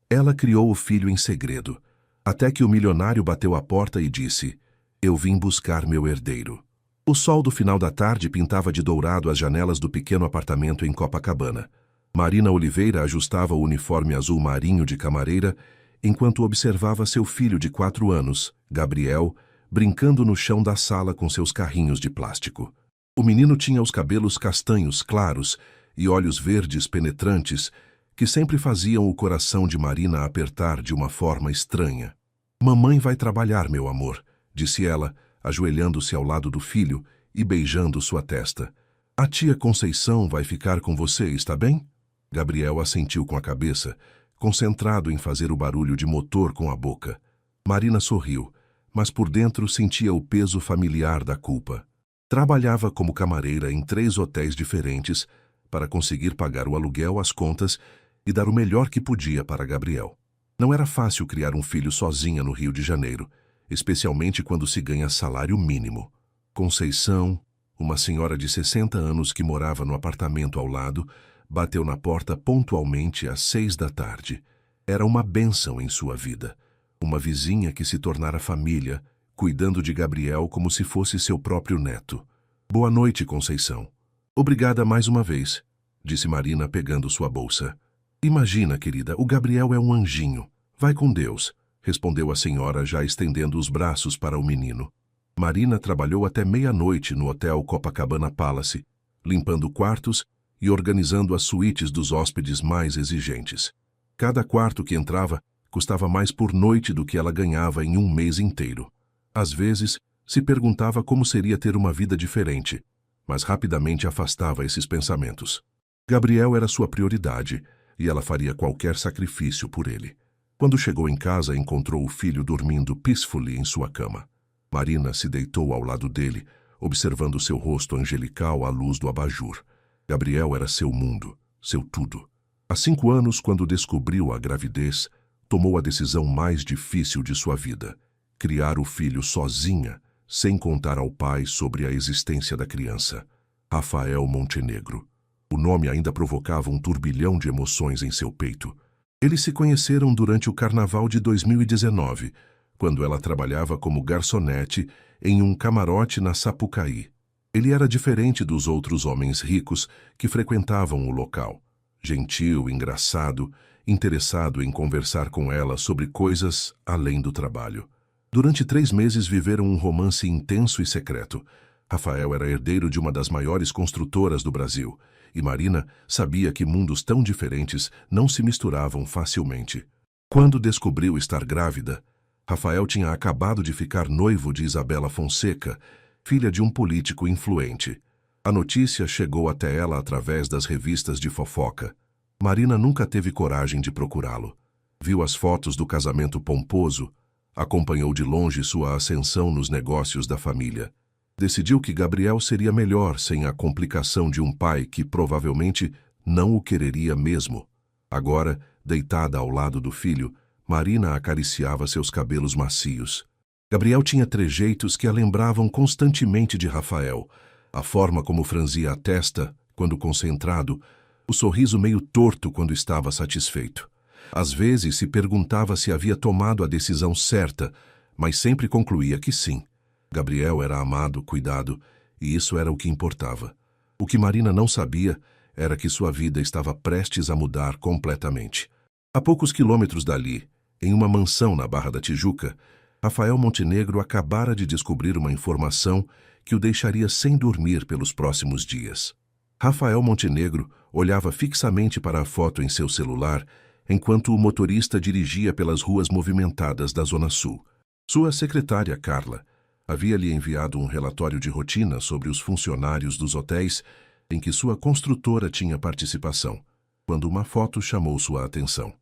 Ela criou o filho em segredo, até que o milionário bateu à porta e disse: "Eu vim buscar meu herdeiro." O sol do final da tarde pintava de dourado as janelas do pequeno apartamento em Copacabana. Marina Oliveira ajustava o uniforme azul marinho de camareira, enquanto observava seu filho de 4 anos, Gabriel, brincando no chão da sala com seus carrinhos de plástico. O menino tinha os cabelos castanhos claros e olhos verdes penetrantes, que sempre faziam o coração de Marina apertar de uma forma estranha. "Mamãe vai trabalhar, meu amor", disse ela, ajoelhando-se ao lado do filho e beijando sua testa. "A tia Conceição vai ficar com você, está bem?" Gabriel assentiu com a cabeça, concentrado em fazer o barulho de motor com a boca. Marina sorriu, mas por dentro sentia o peso familiar da culpa. Trabalhava como camareira em 3 hotéis diferentes para conseguir pagar o aluguel, as contas e dar o melhor que podia para Gabriel. Não era fácil criar um filho sozinha no Rio de Janeiro, especialmente quando se ganha salário mínimo. Conceição, uma senhora de 60 anos que morava no apartamento ao lado, bateu na porta pontualmente às 6 da tarde. Era uma bênção em sua vida. Uma vizinha que se tornara família, cuidando de Gabriel como se fosse seu próprio neto. "Boa noite, Conceição." "Obrigada mais uma vez", disse Marina pegando sua bolsa. "Imagina, querida, o Gabriel é um anjinho. Vai com Deus", respondeu a senhora, já estendendo os braços para o menino. Marina trabalhou até meia-noite no Hotel Copacabana Palace, limpando quartos e organizando as suítes dos hóspedes mais exigentes. Cada quarto que entrava custava mais por noite do que ela ganhava em um mês inteiro. Às vezes, se perguntava como seria ter uma vida diferente, mas rapidamente afastava esses pensamentos. Gabriel era sua prioridade e ela faria qualquer sacrifício por ele. Quando chegou em casa, encontrou o filho dormindo peacefully em sua cama. Marina se deitou ao lado dele, observando seu rosto angelical à luz do abajur. Gabriel era seu mundo, seu tudo. Há 5 anos, quando descobriu a gravidez, tomou a decisão mais difícil de sua vida: criar o filho sozinha, sem contar ao pai sobre a existência da criança. Rafael Montenegro. O nome ainda provocava um turbilhão de emoções em seu peito. Eles se conheceram durante o Carnaval de 2019, quando ela trabalhava como garçonete em um camarote na Sapucaí. Ele era diferente dos outros homens ricos que frequentavam o local. Gentil, engraçado, interessado em conversar com ela sobre coisas além do trabalho. Durante 3 meses viveram um romance intenso e secreto. Rafael era herdeiro de uma das maiores construtoras do Brasil, e Marina sabia que mundos tão diferentes não se misturavam facilmente. Quando descobriu estar grávida, Rafael tinha acabado de ficar noivo de Isabela Fonseca, filha de um político influente. A notícia chegou até ela através das revistas de fofoca. Marina nunca teve coragem de procurá-lo. Viu as fotos do casamento pomposo, acompanhou de longe sua ascensão nos negócios da família. Decidiu que Gabriel seria melhor sem a complicação de um pai que provavelmente não o quereria mesmo. Agora, deitada ao lado do filho, Marina acariciava seus cabelos macios. Gabriel tinha trejeitos que a lembravam constantemente de Rafael: a forma como franzia a testa quando concentrado, o sorriso meio torto quando estava satisfeito. Às vezes se perguntava se havia tomado a decisão certa, mas sempre concluía que sim. Gabriel era amado, cuidado, e isso era o que importava. O que Marina não sabia era que sua vida estava prestes a mudar completamente. A poucos quilômetros dali, em uma mansão na Barra da Tijuca, Rafael Montenegro acabara de descobrir uma informação que o deixaria sem dormir pelos próximos dias. Rafael Montenegro olhava fixamente para a foto em seu celular enquanto o motorista dirigia pelas ruas movimentadas da Zona Sul. Sua secretária, Carla, havia-lhe enviado um relatório de rotina sobre os funcionários dos hotéis em que sua construtora tinha participação, quando uma foto chamou sua atenção.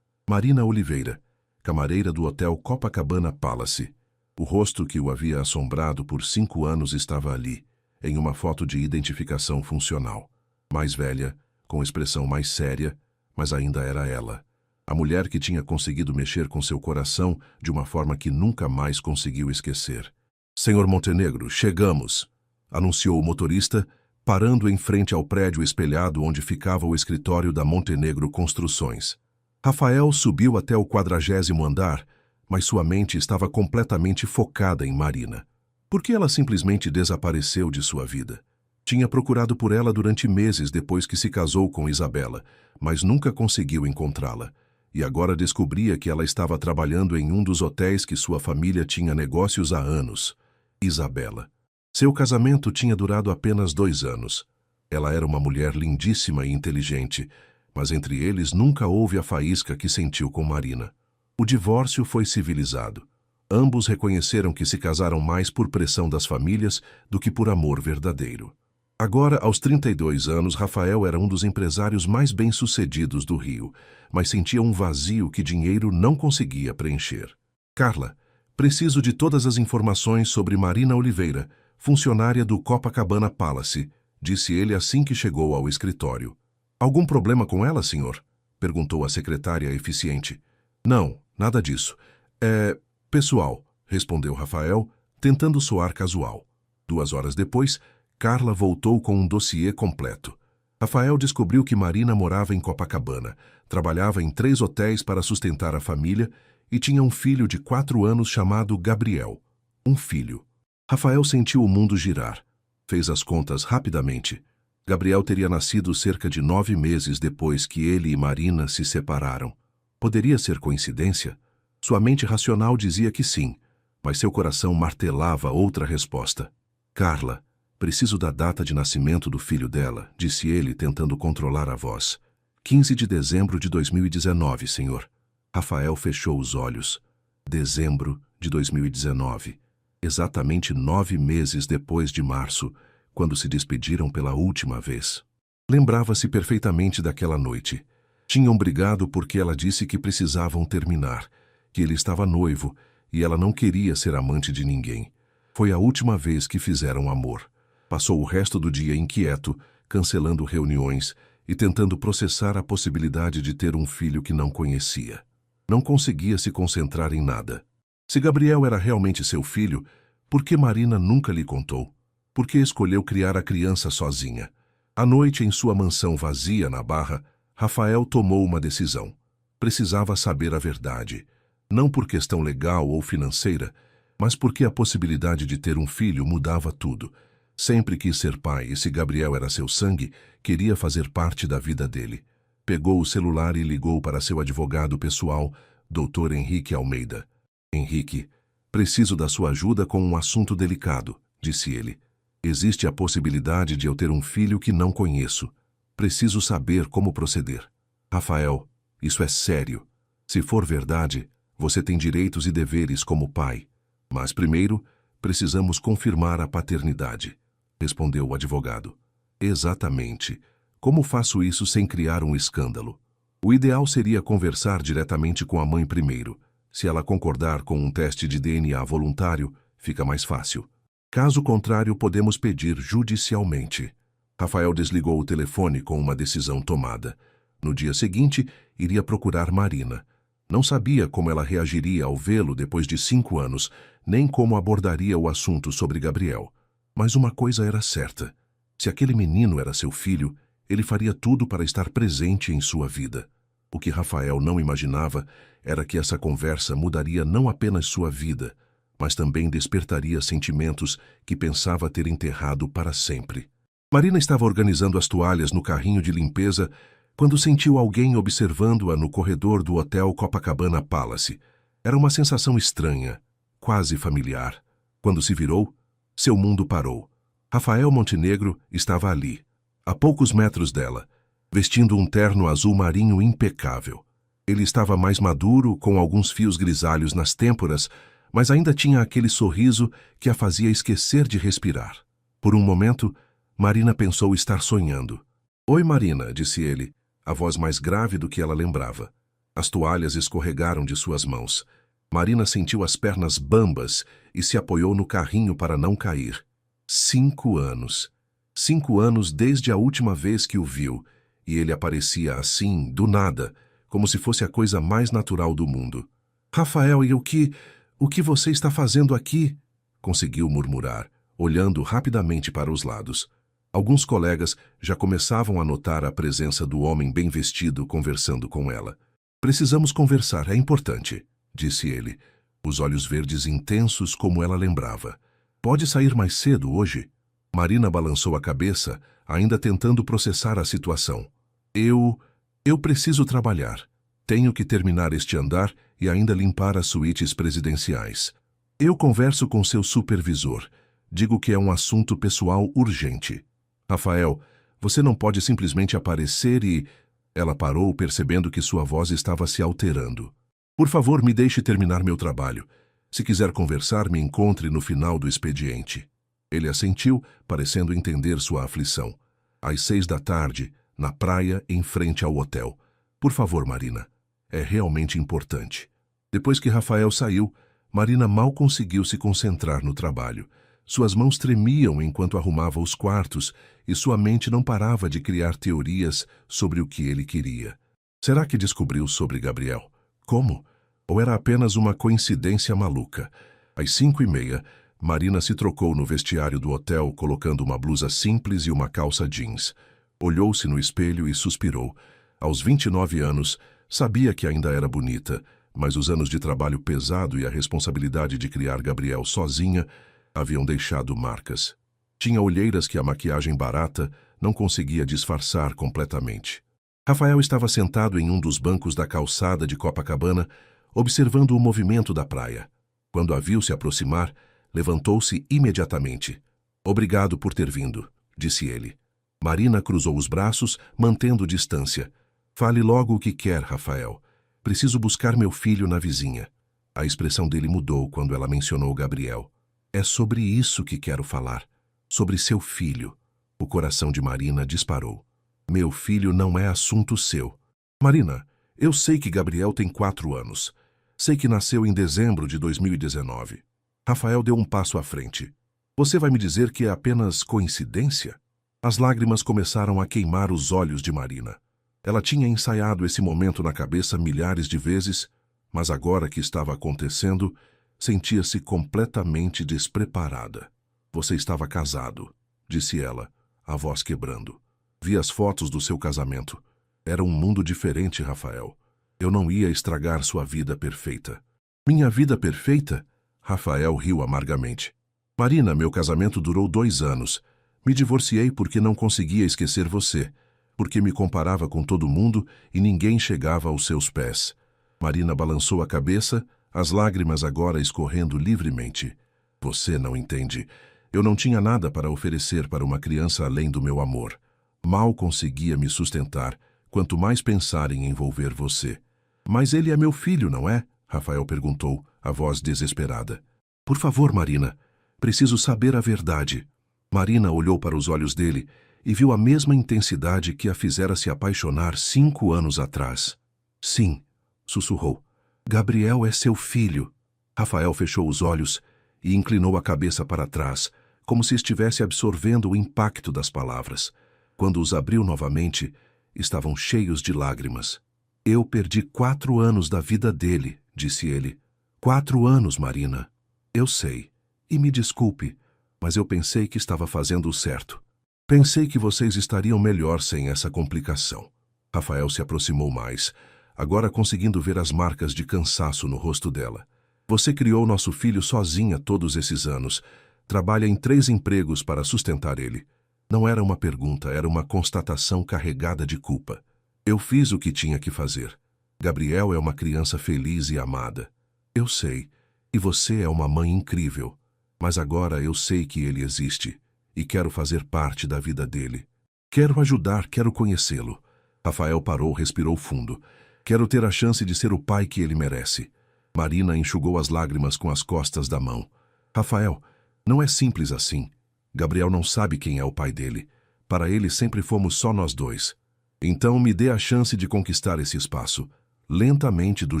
Marina Oliveira, camareira do Hotel Copacabana Palace. O rosto que o havia assombrado por 5 anos estava ali, em uma foto de identificação funcional. Mais velha, com expressão mais séria, mas ainda era ela. A mulher que tinha conseguido mexer com seu coração de uma forma que nunca mais conseguiu esquecer. "Senhor Montenegro, chegamos", anunciou o motorista, parando em frente ao prédio espelhado onde ficava o escritório da Montenegro Construções. Rafael subiu até o 40º andar, mas sua mente estava completamente focada em Marina. Por que ela simplesmente desapareceu de sua vida? Tinha procurado por ela durante meses depois que se casou com Isabela, mas nunca conseguiu encontrá-la. E agora descobria que ela estava trabalhando em um dos hotéis que sua família tinha negócios há anos. Isabela. Seu casamento tinha durado apenas 2 anos. Ela era uma mulher lindíssima e inteligente, mas entre eles nunca houve a faísca que sentiu com Marina. O divórcio foi civilizado. Ambos reconheceram que se casaram mais por pressão das famílias do que por amor verdadeiro. Agora, aos 32 anos, Rafael era um dos empresários mais bem-sucedidos do Rio, mas sentia um vazio que dinheiro não conseguia preencher. Carla, preciso de todas as informações sobre Marina Oliveira, funcionária do Copacabana Palace, disse ele assim que chegou ao escritório. Algum problema com ela, senhor? Perguntou a secretária eficiente. Não, nada disso. É pessoal, respondeu Rafael, tentando soar casual. 2 horas depois, Carla voltou com um dossiê completo. Rafael descobriu que Marina morava em Copacabana, trabalhava em 3 hotéis para sustentar a família e tinha um filho de 4 anos chamado Gabriel. Um filho. Rafael sentiu o mundo girar. Fez as contas rapidamente. Gabriel teria nascido cerca de 9 meses depois que ele e Marina se separaram. Poderia ser coincidência? Sua mente racional dizia que sim, mas seu coração martelava outra resposta. Carla, preciso da data de nascimento do filho dela, disse ele, tentando controlar a voz. 15 de dezembro de 2019, senhor. Rafael fechou os olhos. Dezembro de 2019. Exatamente 9 meses depois de março, quando se despediram pela última vez. Lembrava-se perfeitamente daquela noite. Tinham brigado porque ela disse que precisavam terminar, que ele estava noivo e ela não queria ser amante de ninguém. Foi a última vez que fizeram amor. Passou o resto do dia inquieto, cancelando reuniões e tentando processar a possibilidade de ter um filho que não conhecia. Não conseguia se concentrar em nada. Se Gabriel era realmente seu filho, por que Marina nunca lhe contou? Por que escolheu criar a criança sozinha? À noite, em sua mansão vazia na Barra, Rafael tomou uma decisão. Precisava saber a verdade. Não por questão legal ou financeira, mas porque a possibilidade de ter um filho mudava tudo. Sempre quis ser pai e se Gabriel era seu sangue, queria fazer parte da vida dele. Pegou o celular e ligou para seu advogado pessoal, Dr. Henrique Almeida. Henrique, preciso da sua ajuda com um assunto delicado, disse ele. Existe a possibilidade de eu ter um filho que não conheço. Preciso saber como proceder. Rafael, isso é sério. Se for verdade, você tem direitos e deveres como pai. Mas primeiro, precisamos confirmar a paternidade, respondeu o advogado. Exatamente. Como faço isso sem criar um escândalo? O ideal seria conversar diretamente com a mãe primeiro. Se ela concordar com um teste de DNA voluntário, fica mais fácil. Caso contrário, podemos pedir judicialmente. Rafael desligou o telefone com uma decisão tomada. No dia seguinte, iria procurar Marina. Não sabia como ela reagiria ao vê-lo depois de 5 anos, nem como abordaria o assunto sobre Gabriel. Mas uma coisa era certa. Se aquele menino era seu filho, ele faria tudo para estar presente em sua vida. O que Rafael não imaginava era que essa conversa mudaria não apenas sua vida, mas também despertaria sentimentos que pensava ter enterrado para sempre. Marina estava organizando as toalhas no carrinho de limpeza quando sentiu alguém observando-a no corredor do hotel Copacabana Palace. Era uma sensação estranha, quase familiar. Quando se virou, seu mundo parou. Rafael Montenegro estava ali, a poucos metros dela, vestindo um terno azul marinho impecável. Ele estava mais maduro, com alguns fios grisalhos nas têmporas, mas ainda tinha aquele sorriso que a fazia esquecer de respirar. Por um momento, Marina pensou estar sonhando. Oi, Marina, disse ele, a voz mais grave do que ela lembrava. As toalhas escorregaram de suas mãos. Marina sentiu as pernas bambas e se apoiou no carrinho para não cair. 5 anos. 5 anos desde a última vez que o viu, e ele aparecia assim, do nada, como se fosse a coisa mais natural do mundo. Rafael, e o que você está fazendo aqui? Conseguiu murmurar, olhando rapidamente para os lados. Alguns colegas já começavam a notar a presença do homem bem vestido conversando com ela. Precisamos conversar, é importante, disse ele, os olhos verdes intensos como ela lembrava. Pode sair mais cedo hoje? Marina balançou a cabeça, ainda tentando processar a situação. Eu preciso trabalhar. Tenho que terminar este andar e ainda limpar as suítes presidenciais. Eu converso com seu supervisor. Digo que é um assunto pessoal urgente. Rafael, você não pode simplesmente aparecer e... Ela parou, percebendo que sua voz estava se alterando. Por favor, me deixe terminar meu trabalho. Se quiser conversar, me encontre no final do expediente. Ele assentiu, parecendo entender sua aflição. Às 6 da tarde, na praia, em frente ao hotel. Por favor, Marina. É realmente importante. Depois que Rafael saiu, Marina mal conseguiu se concentrar no trabalho. Suas mãos tremiam enquanto arrumava os quartos e sua mente não parava de criar teorias sobre o que ele queria. Será que descobriu sobre Gabriel? Como? Ou era apenas uma coincidência maluca? Às 5h30, Marina se trocou no vestiário do hotel, colocando uma blusa simples e uma calça jeans. Olhou-se no espelho e suspirou. Aos 29 anos, sabia que ainda era bonita, mas os anos de trabalho pesado e a responsabilidade de criar Gabriel sozinha haviam deixado marcas. Tinha olheiras que a maquiagem barata não conseguia disfarçar completamente. Rafael estava sentado em um dos bancos da calçada de Copacabana, observando o movimento da praia. Quando a viu se aproximar, levantou-se imediatamente. Obrigado por ter vindo, disse ele. Marina cruzou os braços, mantendo distância. Fale logo o que quer, Rafael. Preciso buscar meu filho na vizinha. A expressão dele mudou quando ela mencionou Gabriel. É sobre isso que quero falar. Sobre seu filho. O coração de Marina disparou. Meu filho não é assunto seu. Marina, eu sei que Gabriel tem 4 anos. Sei que nasceu em dezembro de 2019. Rafael deu um passo à frente. Você vai me dizer que é apenas coincidência? As lágrimas começaram a queimar os olhos de Marina. Ela tinha ensaiado esse momento na cabeça milhares de vezes, mas agora que estava acontecendo, sentia-se completamente despreparada. Você estava casado, disse ela, a voz quebrando. Vi as fotos do seu casamento. Era um mundo diferente, Rafael. Eu não ia estragar sua vida perfeita. Minha vida perfeita? Rafael riu amargamente. Marina, meu casamento durou 2 anos. Me divorciei porque não conseguia esquecer você, porque me comparava com todo mundo e ninguém chegava aos seus pés. Marina balançou a cabeça, as lágrimas agora escorrendo livremente. Você não entende. Eu não tinha nada para oferecer para uma criança além do meu amor. Mal conseguia me sustentar, quanto mais pensar em envolver você. Mas ele é meu filho, não é? Rafael perguntou, a voz desesperada. Por favor, Marina, preciso saber a verdade. Marina olhou para os olhos dele e viu a mesma intensidade que a fizera se apaixonar 5 anos atrás. Sim, sussurrou. Gabriel é seu filho. Rafael fechou os olhos e inclinou a cabeça para trás, como se estivesse absorvendo o impacto das palavras. Quando os abriu novamente, estavam cheios de lágrimas. Eu perdi 4 anos da vida dele, disse ele. 4 anos, Marina. Eu sei. E me desculpe, mas eu pensei que estava fazendo o certo. Pensei que vocês estariam melhor sem essa complicação. Rafael se aproximou mais, agora conseguindo ver as marcas de cansaço no rosto dela. Você criou nosso filho sozinha todos esses anos. Trabalha em 3 empregos para sustentar ele. Não era uma pergunta, era uma constatação carregada de culpa. Eu fiz o que tinha que fazer. Gabriel é uma criança feliz e amada. Eu sei, e você é uma mãe incrível. Mas agora eu sei que ele existe, e quero fazer parte da vida dele. Quero ajudar, quero conhecê-lo. Rafael parou, respirou fundo. Quero ter a chance de ser o pai que ele merece. Marina enxugou as lágrimas com as costas da mão. Rafael, não é simples assim. Gabriel não sabe quem é o pai dele. Para ele sempre fomos só nós 2. Então me dê a chance de conquistar esse espaço. Lentamente, do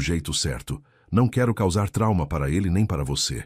jeito certo. Não quero causar trauma para ele nem para você.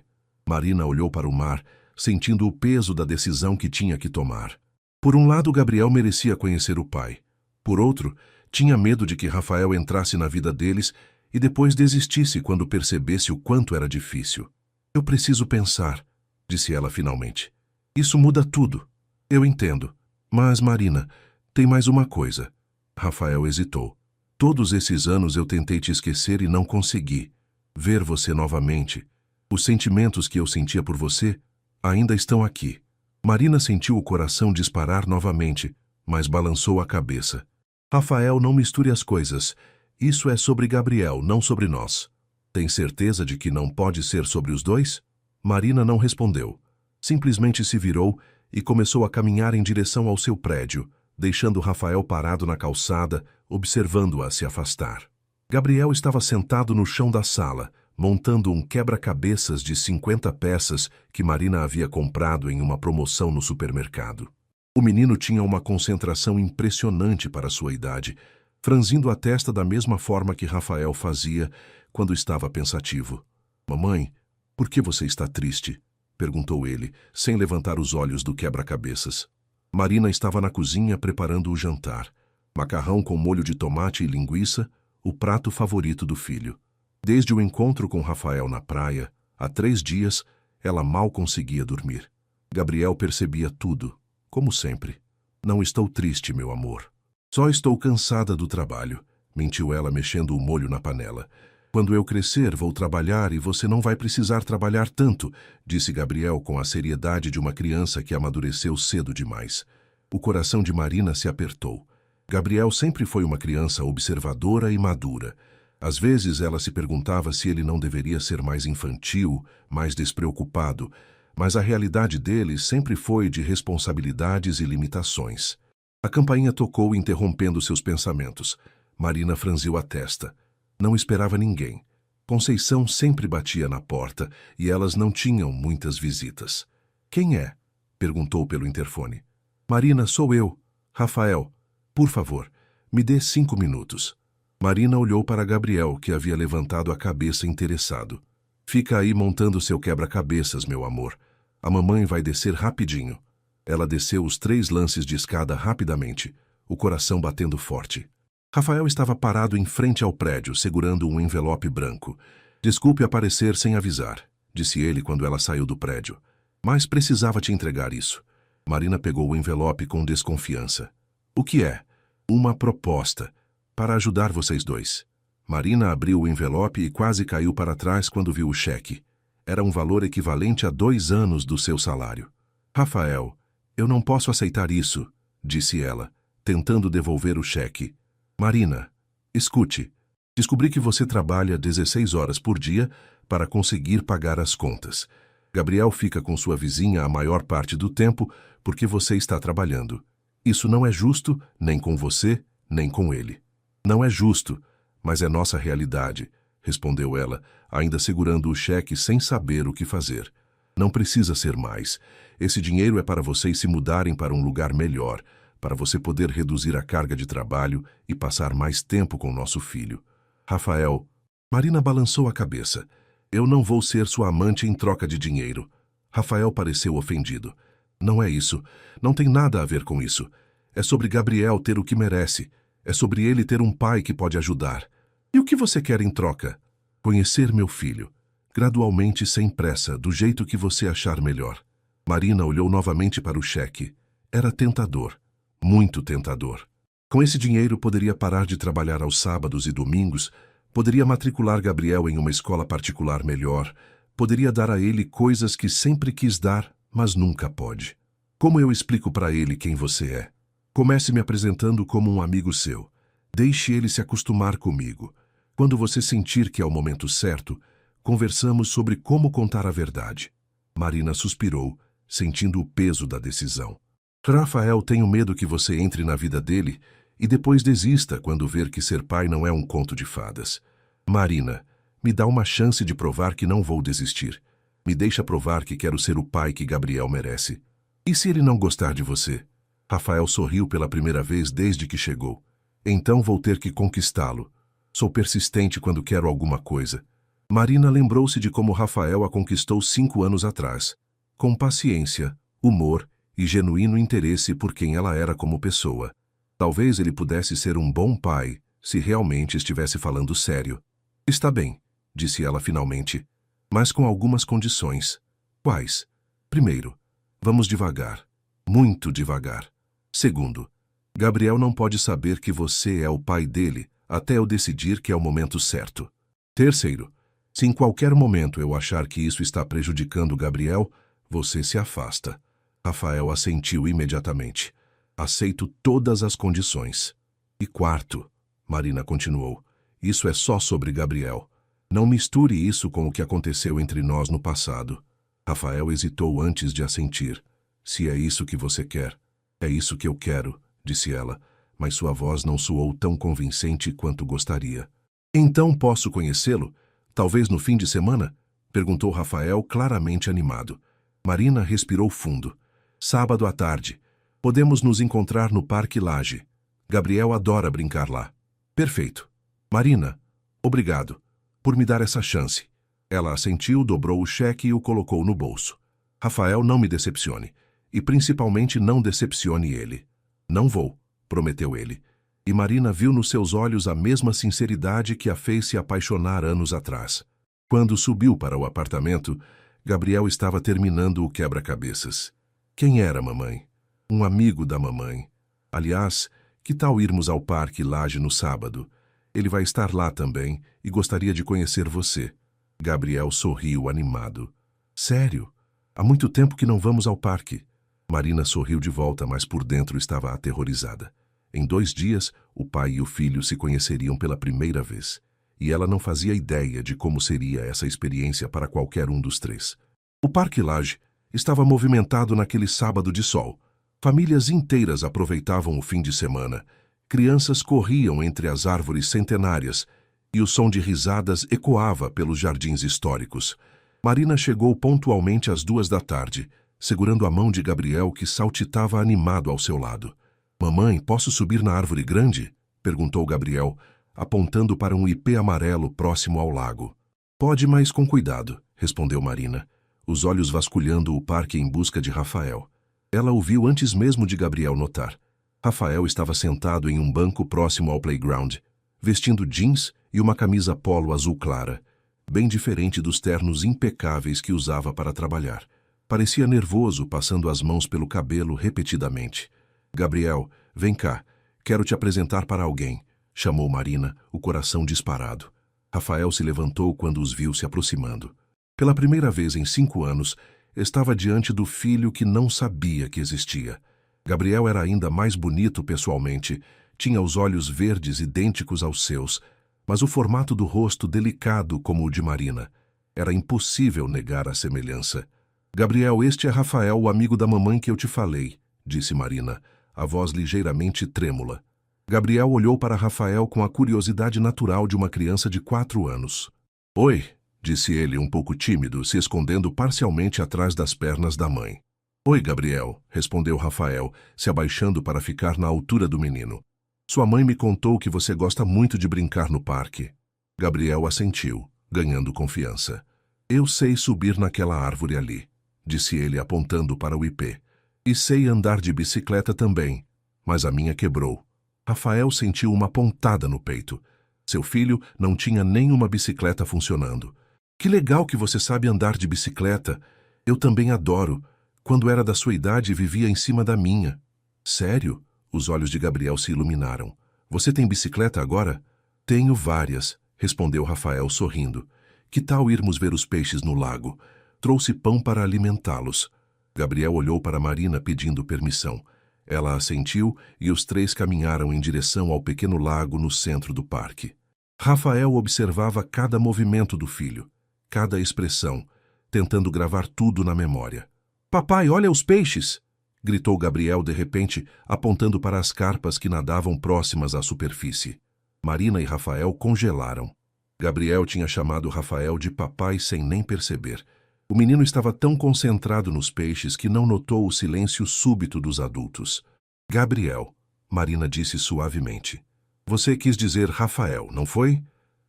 Marina olhou para o mar, sentindo o peso da decisão que tinha que tomar. Por um lado, Gabriel merecia conhecer o pai. Por outro, tinha medo de que Rafael entrasse na vida deles e depois desistisse quando percebesse o quanto era difícil. Eu preciso pensar, disse ela finalmente. Isso muda tudo. Eu entendo. Mas, Marina, tem mais uma coisa. Rafael hesitou. Todos esses anos eu tentei te esquecer e não consegui. Ver você novamente. Os sentimentos que eu sentia por você ainda estão aqui. Marina sentiu o coração disparar novamente, mas balançou a cabeça. Rafael, não misture as coisas. Isso é sobre Gabriel, não sobre nós. Tem certeza de que não pode ser sobre os dois? Marina não respondeu. Simplesmente se virou e começou a caminhar em direção ao seu prédio, deixando Rafael parado na calçada, observando-a se afastar. Gabriel estava sentado no chão da sala, montando um quebra-cabeças de 50 peças que Marina havia comprado em uma promoção no supermercado. O menino tinha uma concentração impressionante para sua idade, franzindo a testa da mesma forma que Rafael fazia quando estava pensativo. "Mamãe, por que você está triste?" perguntou ele, sem levantar os olhos do quebra-cabeças. Marina estava na cozinha preparando o jantar. Macarrão com molho de tomate e linguiça, o prato favorito do filho. Desde o encontro com Rafael na praia, há 3 dias, ela mal conseguia dormir. Gabriel percebia tudo, como sempre. "Não estou triste, meu amor. Só estou cansada do trabalho", mentiu ela mexendo o molho na panela. "Quando eu crescer, vou trabalhar e você não vai precisar trabalhar tanto", disse Gabriel com a seriedade de uma criança que amadureceu cedo demais. O coração de Marina se apertou. Gabriel sempre foi uma criança observadora e madura. Às vezes ela se perguntava se ele não deveria ser mais infantil, mais despreocupado, mas a realidade dele sempre foi de responsabilidades e limitações. A campainha tocou, interrompendo seus pensamentos. Marina franziu a testa. Não esperava ninguém. Conceição sempre batia na porta e elas não tinham muitas visitas. "Quem é?" perguntou pelo interfone. "Marina, sou eu. Rafael. Por favor, me dê 5 minutos." Marina olhou para Gabriel, que havia levantado a cabeça interessado. "Fica aí montando seu quebra-cabeças, meu amor. A mamãe vai descer rapidinho." Ela desceu os 3 lances de escada rapidamente, o coração batendo forte. Rafael estava parado em frente ao prédio, segurando um envelope branco. "Desculpe aparecer sem avisar", disse ele quando ela saiu do prédio. "Mas precisava te entregar isso." Marina pegou o envelope com desconfiança. "O que é?" "Uma proposta. Para ajudar vocês dois." Marina abriu o envelope e quase caiu para trás quando viu o cheque. Era um valor equivalente a 2 anos do seu salário. "Rafael, eu não posso aceitar isso", disse ela, tentando devolver o cheque. "Marina, escute. Descobri que você trabalha 16 horas por dia para conseguir pagar as contas. Gabriel fica com sua vizinha a maior parte do tempo porque você está trabalhando. Isso não é justo, nem com você, nem com ele." "Não é justo, mas é nossa realidade", respondeu ela, ainda segurando o cheque sem saber o que fazer. "Não precisa ser mais. Esse dinheiro é para vocês se mudarem para um lugar melhor, para você poder reduzir a carga de trabalho e passar mais tempo com nosso filho." "Rafael..." Marina balançou a cabeça. "Eu não vou ser sua amante em troca de dinheiro." Rafael pareceu ofendido. "Não é isso. Não tem nada a ver com isso. É sobre Gabriel ter o que merece. É sobre ele ter um pai que pode ajudar. E o que você quer em troca?" "Conhecer meu filho. Gradualmente, sem pressa, do jeito que você achar melhor." Marina olhou novamente para o cheque. Era tentador. Muito tentador. Com esse dinheiro, poderia parar de trabalhar aos sábados e domingos, poderia matricular Gabriel em uma escola particular melhor, poderia dar a ele coisas que sempre quis dar, mas nunca pode. "Como eu explico para ele quem você é? Comece me apresentando como um amigo seu. Deixe ele se acostumar comigo. Quando você sentir que é o momento certo, conversamos sobre como contar a verdade." Marina suspirou, sentindo o peso da decisão. "Rafael, tenho medo que você entre na vida dele e depois desista quando ver que ser pai não é um conto de fadas. Marina, me dá uma chance de provar que não vou desistir. Me deixa provar que quero ser o pai que Gabriel merece. E se ele não gostar de você?" Rafael sorriu pela primeira vez desde que chegou. "Então vou ter que conquistá-lo. Sou persistente quando quero alguma coisa." Marina lembrou-se de como Rafael a conquistou 5 anos atrás, com paciência, humor e genuíno interesse por quem ela era como pessoa. Talvez ele pudesse ser um bom pai, se realmente estivesse falando sério. "Está bem", disse ela finalmente, "mas com algumas condições." "Quais?" "Primeiro, vamos devagar. Muito devagar. Segundo, Gabriel não pode saber que você é o pai dele, até eu decidir que é o momento certo. Terceiro, se em qualquer momento eu achar que isso está prejudicando Gabriel, você se afasta. Rafael assentiu imediatamente. Aceito todas as condições. E quarto, Marina continuou, isso é só sobre Gabriel. Não misture isso com o que aconteceu entre nós no passado. Rafael hesitou antes de assentir. Se é isso que você quer, é isso que eu quero, disse ela, mas sua voz não soou tão convincente quanto gostaria. Então posso conhecê-lo? Talvez no fim de semana? Perguntou Rafael, claramente animado. Marina respirou fundo. Sábado à tarde. Podemos nos encontrar no Parque Lage. Gabriel adora brincar lá. Perfeito. Marina, obrigado por me dar essa chance. Ela assentiu, dobrou o cheque e o colocou no bolso. Rafael, não me decepcione. E principalmente não decepcione ele. Não vou, prometeu ele. E Marina viu nos seus olhos a mesma sinceridade que a fez se apaixonar anos atrás. Quando subiu para o apartamento, Gabriel estava terminando o quebra-cabeças. Quem era a mamãe? Um amigo da mamãe. Aliás, que tal irmos ao Parque Lage no sábado? Ele vai estar lá também e gostaria de conhecer você. Gabriel sorriu animado. Sério? Há muito tempo que não vamos ao parque. Marina sorriu de volta, mas por dentro estava aterrorizada. Em 2 dias, o pai e o filho se conheceriam pela primeira vez. E ela não fazia ideia de como seria essa experiência para qualquer um dos três. O Parque Lage estava movimentado naquele sábado de sol. Famílias inteiras aproveitavam o fim de semana. Crianças corriam entre as árvores centenárias e o som de risadas ecoava pelos jardins históricos. Marina chegou pontualmente às 2 da tarde, segurando a mão de Gabriel, que saltitava animado ao seu lado. Mamãe, posso subir na árvore grande? Perguntou Gabriel, apontando para um ipê amarelo próximo ao lago. Pode, mas com cuidado, respondeu Marina, os olhos vasculhando o parque em busca de Rafael. Ela o viu antes mesmo de Gabriel notar. Rafael estava sentado em um banco próximo ao playground, vestindo jeans e uma camisa polo azul clara, bem diferente dos ternos impecáveis que usava para trabalhar. Parecia nervoso, passando as mãos pelo cabelo repetidamente. Gabriel, vem cá, quero te apresentar para alguém, chamou Marina, o coração disparado. Rafael se levantou quando os viu se aproximando. Pela primeira vez em 5 anos, estava diante do filho que não sabia que existia. Gabriel era ainda mais bonito pessoalmente, tinha os olhos verdes idênticos aos seus, mas o formato do rosto delicado como o de Marina. Era impossível negar a semelhança. Gabriel, este é Rafael, o amigo da mamãe que eu te falei, disse Marina, a voz ligeiramente trêmula. Gabriel olhou para Rafael com a curiosidade natural de uma criança de 4 anos. Oi, disse ele um pouco tímido, se escondendo parcialmente atrás das pernas da mãe. Oi, Gabriel, respondeu Rafael, se abaixando para ficar na altura do menino. Sua mãe me contou que você gosta muito de brincar no parque. Gabriel assentiu, ganhando confiança. Eu sei subir naquela árvore ali, disse ele apontando para o ipê. E sei andar de bicicleta também, mas a minha quebrou. Rafael sentiu uma pontada no peito. Seu filho não tinha nenhuma bicicleta funcionando. Que legal que você sabe andar de bicicleta. Eu também adoro. Quando era da sua idade, vivia em cima da minha. Sério? Os olhos de Gabriel se iluminaram. Você tem bicicleta agora? Tenho várias, respondeu Rafael sorrindo. Que tal irmos ver os peixes no lago? Trouxe pão para alimentá-los. Gabriel olhou para Marina pedindo permissão. Ela assentiu e os 3 caminharam em direção ao pequeno lago no centro do parque. Rafael observava cada movimento do filho, cada expressão, tentando gravar tudo na memória. Papai, olha os peixes! Gritou Gabriel de repente, apontando para as carpas que nadavam próximas à superfície. Marina e Rafael congelaram. Gabriel tinha chamado Rafael de papai sem nem perceber. O menino estava tão concentrado nos peixes que não notou o silêncio súbito dos adultos. Gabriel, Marina disse suavemente. Você quis dizer Rafael, não foi?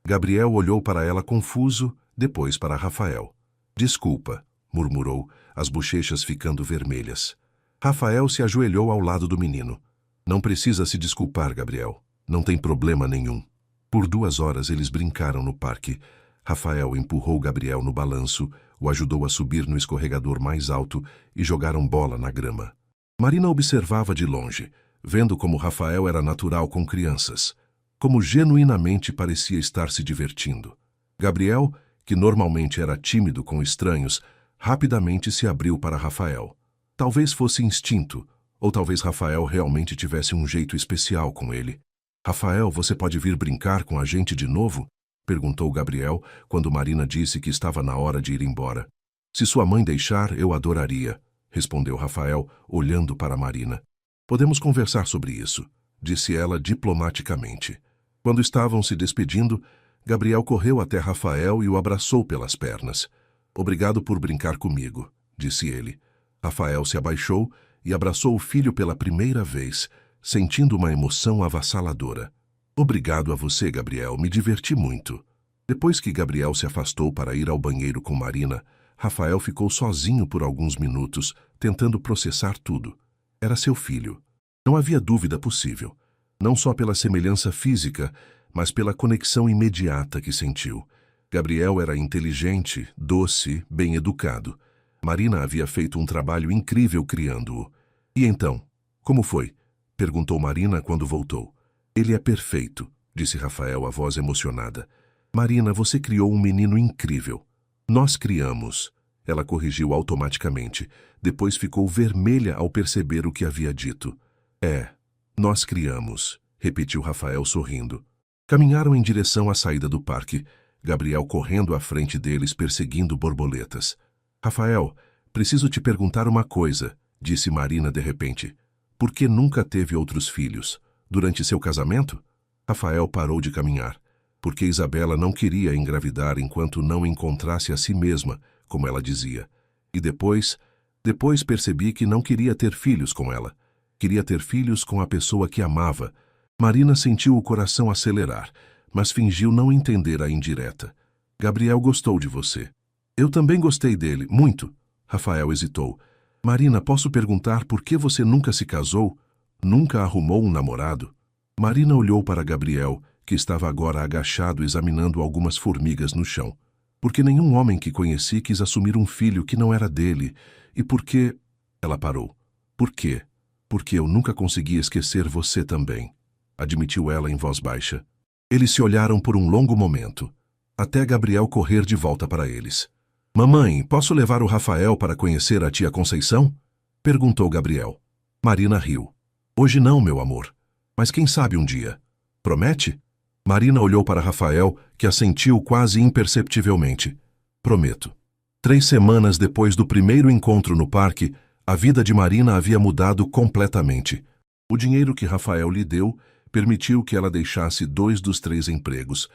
Gabriel olhou para ela confuso, depois para Rafael. Desculpa, murmurou, as bochechas ficando vermelhas. Rafael se ajoelhou ao lado do menino. Não precisa se desculpar, Gabriel. Não tem problema nenhum. Por 2 horas eles brincaram no parque. Rafael empurrou Gabriel no balanço, o ajudou a subir no escorregador mais alto e jogaram bola na grama. Marina observava de longe, vendo como Rafael era natural com crianças. como genuinamente parecia estar se divertindo. Gabriel, que normalmente era tímido com estranhos, rapidamente se abriu para Rafael. Talvez fosse instinto, ou talvez Rafael realmente tivesse um jeito especial com ele. Rafael, você pode vir brincar com a gente de novo? Perguntou Gabriel, quando Marina disse que estava na hora de ir embora. Se sua mãe deixar, eu adoraria, respondeu Rafael, olhando para Marina. Podemos conversar sobre isso, disse ela diplomaticamente. Quando estavam se despedindo, Gabriel correu até Rafael e o abraçou pelas pernas. Obrigado por brincar comigo, disse ele. Rafael se abaixou e abraçou o filho pela primeira vez, sentindo uma emoção avassaladora. Obrigado a você, Gabriel, me diverti muito. Depois que Gabriel se afastou para ir ao banheiro com Marina, Rafael ficou sozinho por alguns minutos, tentando processar tudo. Era seu filho. Não havia dúvida possível. Não só pela semelhança física, mas pela conexão imediata que sentiu. Gabriel era inteligente, doce, bem educado. Marina havia feito um trabalho incrível criando-o. E então, como foi? Perguntou Marina quando voltou. Ele é perfeito, disse Rafael, a voz emocionada. Marina, você criou um menino incrível. Nós criamos. Ela corrigiu automaticamente. Depois ficou vermelha ao perceber o que havia dito. Nós criamos, repetiu Rafael sorrindo. Caminharam em direção à saída do parque, Gabriel correndo à frente deles perseguindo borboletas. Rafael, preciso te perguntar uma coisa, disse Marina de repente. Por que nunca teve outros filhos? Durante seu casamento? Rafael parou de caminhar, porque Isabela não queria engravidar enquanto não encontrasse a si mesma, como ela dizia. E depois percebi que não queria ter filhos com ela. Queria ter filhos com a pessoa que amava. Marina sentiu o coração acelerar, mas fingiu não entender a indireta. Gabriel gostou de você. Eu também gostei dele, muito. Rafael hesitou. Marina, posso perguntar por que você nunca se casou? Nunca arrumou um namorado? Marina olhou para Gabriel, que estava agora agachado examinando algumas formigas no chão. Porque nenhum homem que conheci quis assumir um filho que não era dele. E porque... Ela parou. Por quê? Porque eu nunca consegui esquecer você também, admitiu ela em voz baixa. Eles se olharam por um longo momento, até Gabriel correr de volta para eles. Mamãe, posso levar o Rafael para conhecer a tia Conceição? Perguntou Gabriel. Marina riu. Hoje não, meu amor. Mas quem sabe um dia. Promete? Marina olhou para Rafael, que assentiu quase imperceptivelmente. Prometo. 3 semanas depois do primeiro encontro no parque, a vida de Marina havia mudado completamente. O dinheiro que Rafael lhe deu permitiu que ela deixasse 2 dos 3 empregos,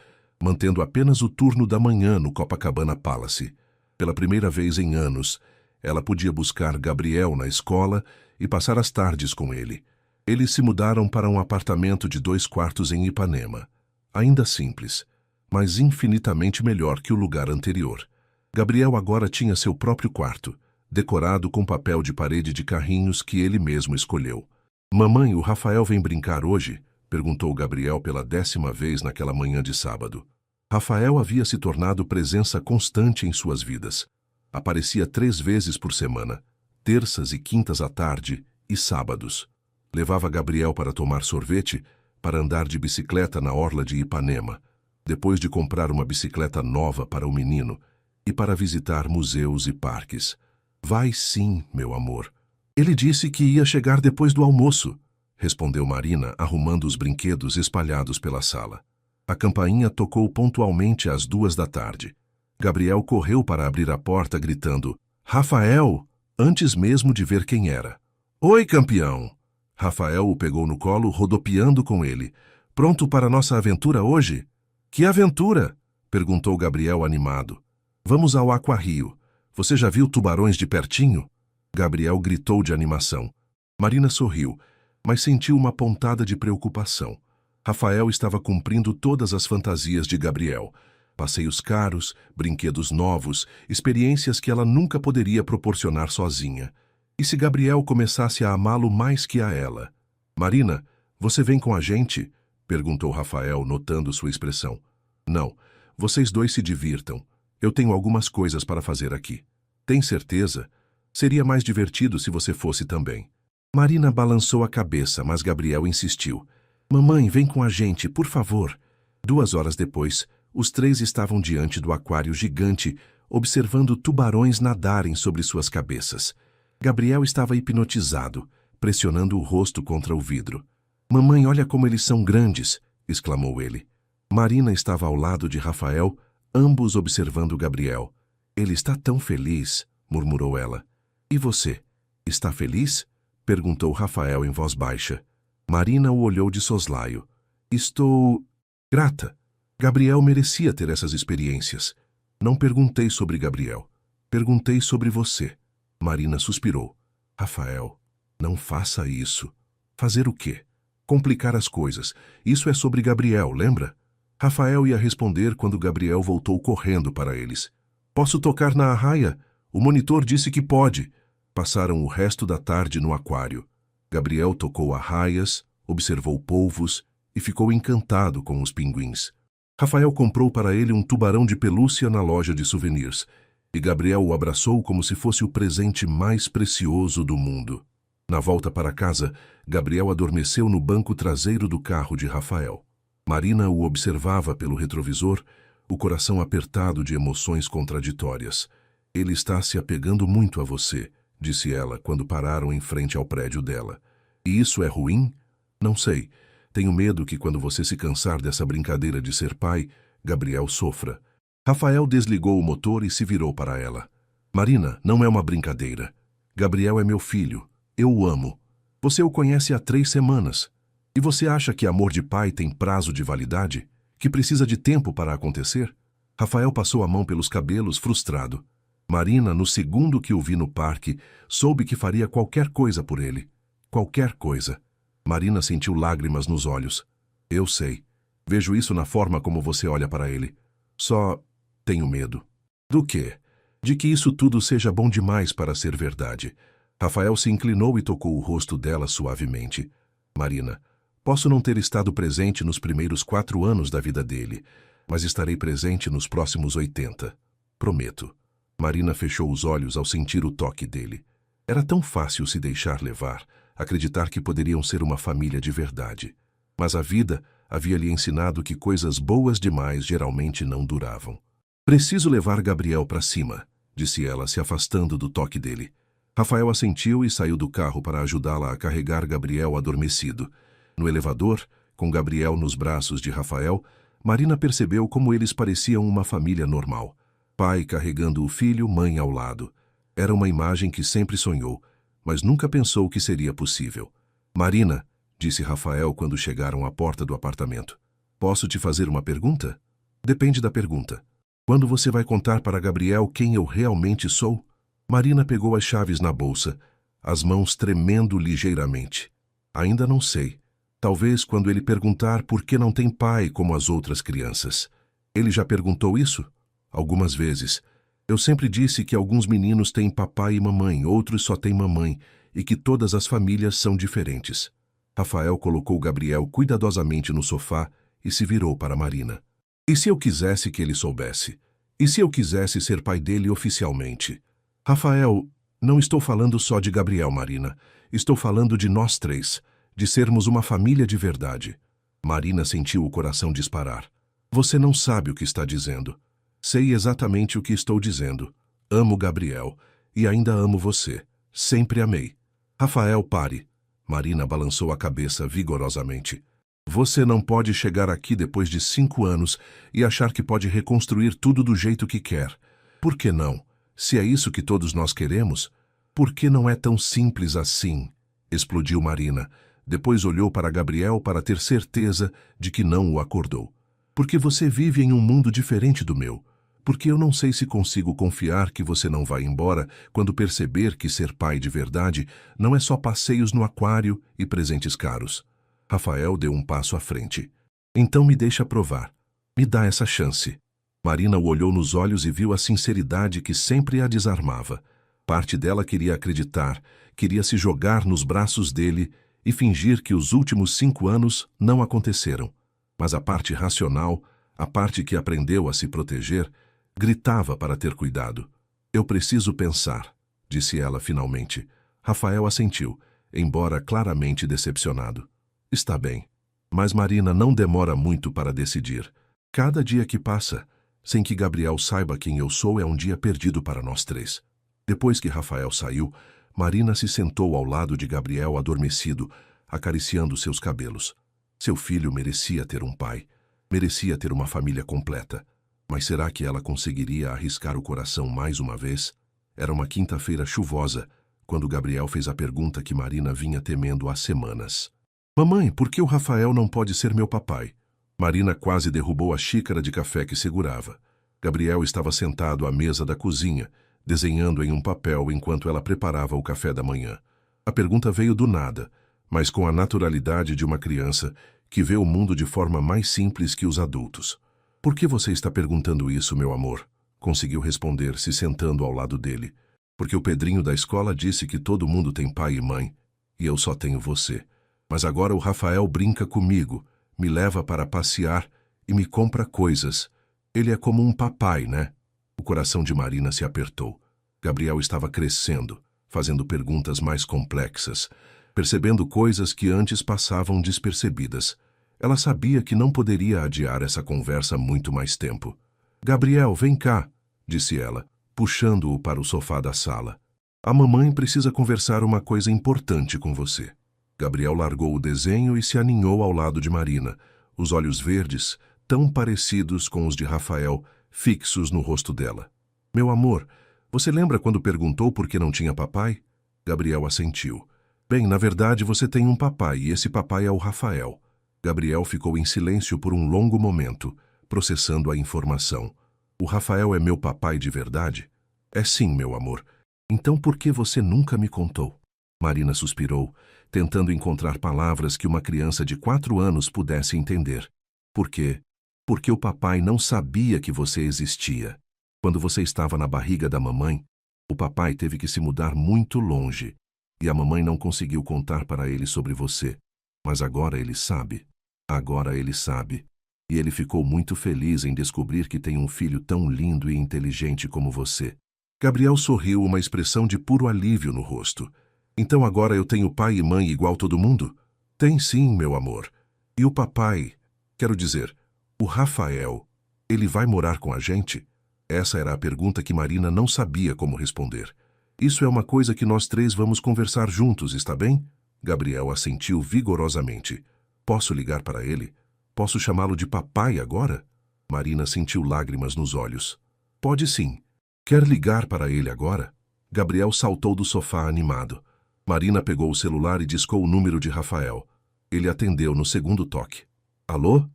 mantendo apenas o turno da manhã no Copacabana Palace. Pela primeira vez em anos, ela podia buscar Gabriel na escola e passar as tardes com ele. Eles se mudaram para um apartamento de 2 quartos em Ipanema. Ainda simples, mas infinitamente melhor que o lugar anterior. Gabriel agora tinha seu próprio quarto, decorado com papel de parede de carrinhos que ele mesmo escolheu. Mamãe, o Rafael vem brincar hoje? Perguntou Gabriel pela 10ª vez naquela manhã de sábado. Rafael havia se tornado presença constante em suas vidas. Aparecia 3 vezes por semana, terças e quintas à tarde e sábados. Levava Gabriel para tomar sorvete, para andar de bicicleta na orla de Ipanema, depois de comprar uma bicicleta nova para o menino, e para visitar museus e parques. Vai sim, meu amor. Ele disse que ia chegar depois do almoço, respondeu Marina, arrumando os brinquedos espalhados pela sala. A campainha tocou pontualmente às 2 da tarde. Gabriel correu para abrir a porta gritando, Rafael, antes mesmo de ver quem era. Oi, campeão! Rafael o pegou no colo, rodopiando com ele. Pronto para nossa aventura hoje? Que aventura? Perguntou Gabriel animado. Vamos ao Aquarrio. Você já viu tubarões de pertinho? Gabriel gritou de animação. Marina sorriu, mas sentiu uma pontada de preocupação. Rafael estava cumprindo todas as fantasias de Gabriel. Passeios caros, brinquedos novos, experiências que ela nunca poderia proporcionar sozinha. E se Gabriel começasse a amá-lo mais que a ela? Marina, você vem com a gente? Perguntou Rafael, notando sua expressão. Não, vocês dois se divirtam. Eu tenho algumas coisas para fazer aqui. Tem certeza? Seria mais divertido se você fosse também. Marina balançou a cabeça, mas Gabriel insistiu. Mamãe, vem com a gente, por favor. 2 horas depois, os três estavam diante do aquário gigante, observando tubarões nadarem sobre suas cabeças. Gabriel estava hipnotizado, pressionando o rosto contra o vidro. Mamãe, olha como eles são grandes, exclamou ele. Marina estava ao lado de Rafael, ambos observando Gabriel. Ele está tão feliz, murmurou ela. E você, está feliz? Perguntou Rafael em voz baixa. Marina o olhou de soslaio. Estou grata. Gabriel merecia ter essas experiências. Não perguntei sobre Gabriel. Perguntei sobre você. Marina suspirou. Rafael, não faça isso. Fazer o quê? Complicar as coisas. Isso é sobre Gabriel, lembra? Rafael ia responder quando Gabriel voltou correndo para eles. Posso tocar na arraia? O monitor disse que pode. Passaram o resto da tarde no aquário. Gabriel tocou arraias, observou polvos e ficou encantado com os pinguins. Rafael comprou para ele um tubarão de pelúcia na loja de souvenirs, e Gabriel o abraçou como se fosse o presente mais precioso do mundo. Na volta para casa, Gabriel adormeceu no banco traseiro do carro de Rafael. Marina o observava pelo retrovisor, o coração apertado de emoções contraditórias. Ele está se apegando muito a você, disse ela quando pararam em frente ao prédio dela. E isso é ruim? Não sei. Tenho medo que quando você se cansar dessa brincadeira de ser pai, Gabriel sofra. Rafael desligou o motor e se virou para ela. Marina, não é uma brincadeira. Gabriel é meu filho. Eu o amo. Você o conhece há 3 semanas. E você acha que amor de pai tem prazo de validade? Que precisa de tempo para acontecer? Rafael passou a mão pelos cabelos, frustrado. Marina, no segundo que o vi no parque, soube que faria qualquer coisa por ele. Qualquer coisa. Marina sentiu lágrimas nos olhos. Eu sei. Vejo isso na forma como você olha para ele. Só tenho medo. Do quê? De que isso tudo seja bom demais para ser verdade. Rafael se inclinou e tocou o rosto dela suavemente. Marina, posso não ter estado presente nos primeiros 4 anos da vida dele, mas estarei presente nos próximos 80. Prometo. Marina fechou os olhos ao sentir o toque dele. Era tão fácil se deixar levar, acreditar que poderiam ser uma família de verdade. Mas a vida havia lhe ensinado que coisas boas demais geralmente não duravam. Preciso levar Gabriel para cima, disse ela, se afastando do toque dele. Rafael assentiu e saiu do carro para ajudá-la a carregar Gabriel adormecido. No elevador, com Gabriel nos braços de Rafael, Marina percebeu como eles pareciam uma família normal. Pai carregando o filho, mãe ao lado. Era uma imagem que sempre sonhou, mas nunca pensou que seria possível. Marina, disse Rafael quando chegaram à porta do apartamento. Posso te fazer uma pergunta? Depende da pergunta. Quando você vai contar para Gabriel quem eu realmente sou? Marina pegou as chaves na bolsa, as mãos tremendo ligeiramente. Ainda não sei. Talvez quando ele perguntar por que não tem pai como as outras crianças. Ele já perguntou isso? Algumas vezes. Eu sempre disse que alguns meninos têm papai e mamãe, outros só têm mamãe, e que todas as famílias são diferentes. Rafael colocou Gabriel cuidadosamente no sofá e se virou para Marina. E se eu quisesse que ele soubesse? E se eu quisesse ser pai dele oficialmente? Rafael, não estou falando só de Gabriel, Marina. Estou falando de nós 3, de sermos uma família de verdade. Marina sentiu o coração disparar. Você não sabe o que está dizendo. Sei exatamente o que estou dizendo. Amo Gabriel e ainda amo você. Sempre amei. Rafael, pare. Marina balançou a cabeça vigorosamente. Você não pode chegar aqui depois de 5 anos e achar que pode reconstruir tudo do jeito que quer. Por que não? Se é isso que todos nós queremos, por que não é tão simples assim? Explodiu Marina. Depois olhou para Gabriel para ter certeza de que não o acordou. Porque você vive em um mundo diferente do meu. Porque eu não sei se consigo confiar que você não vai embora quando perceber que ser pai de verdade não é só passeios no aquário e presentes caros. Rafael deu um passo à frente. Então me deixa provar. Me dá essa chance. Marina o olhou nos olhos e viu a sinceridade que sempre a desarmava. Parte dela queria acreditar, queria se jogar nos braços dele e fingir que os últimos 5 anos não aconteceram. Mas a parte racional, a parte que aprendeu a se proteger, gritava para ter cuidado. Eu preciso pensar, disse ela finalmente. Rafael assentiu, embora claramente decepcionado. Está bem. Mas Marina não demora muito para decidir. Cada dia que passa, sem que Gabriel saiba quem eu sou, é um dia perdido para nós três. Depois que Rafael saiu, Marina se sentou ao lado de Gabriel adormecido, acariciando seus cabelos. Seu filho merecia ter um pai, merecia ter uma família completa. Mas será que ela conseguiria arriscar o coração mais uma vez? Era uma quinta-feira chuvosa, quando Gabriel fez a pergunta que Marina vinha temendo há semanas. Mamãe, por que o Rafael não pode ser meu papai? Marina quase derrubou a xícara de café que segurava. Gabriel estava sentado à mesa da cozinha, desenhando em um papel enquanto ela preparava o café da manhã. A pergunta veio do nada, mas com a naturalidade de uma criança que vê o mundo de forma mais simples que os adultos. Por que você está perguntando isso, meu amor? Conseguiu responder, se sentando ao lado dele. Porque o Pedrinho da escola disse que todo mundo tem pai e mãe, e eu só tenho você. Mas agora o Rafael brinca comigo, me leva para passear e me compra coisas. Ele é como um papai, né? O coração de Marina se apertou. Gabriel estava crescendo, fazendo perguntas mais complexas, percebendo coisas que antes passavam despercebidas. Ela sabia que não poderia adiar essa conversa muito mais tempo. Gabriel, vem cá, disse ela, puxando-o para o sofá da sala. A mamãe precisa conversar uma coisa importante com você. Gabriel largou o desenho e se aninhou ao lado de Marina, os olhos verdes, tão parecidos com os de Rafael, fixos no rosto dela. Meu amor, você lembra quando perguntou por que não tinha papai? Gabriel assentiu. Bem, na verdade você tem um papai e esse papai é o Rafael. Gabriel ficou em silêncio por um longo momento, processando a informação. O Rafael é meu papai de verdade? É sim, meu amor. Então por que você nunca me contou? Marina suspirou, tentando encontrar palavras que uma criança de 4 anos pudesse entender. Por quê? Porque o papai não sabia que você existia. Quando você estava na barriga da mamãe, o papai teve que se mudar muito longe, e a mamãe não conseguiu contar para ele sobre você. Mas agora ele sabe. Agora ele sabe. E ele ficou muito feliz em descobrir que tem um filho tão lindo e inteligente como você. Gabriel sorriu, uma expressão de puro alívio no rosto. Então agora eu tenho pai e mãe igual todo mundo? Tem sim, meu amor. E o papai, quero dizer, o Rafael, ele vai morar com a gente? Essa era a pergunta que Marina não sabia como responder. Isso é uma coisa que nós três vamos conversar juntos, está bem? Gabriel assentiu vigorosamente. Posso ligar para ele? Posso chamá-lo de papai agora? Marina sentiu lágrimas nos olhos. Pode sim. Quer ligar para ele agora? Gabriel saltou do sofá animado. Marina pegou o celular e discou o número de Rafael. Ele atendeu no segundo toque. Alô?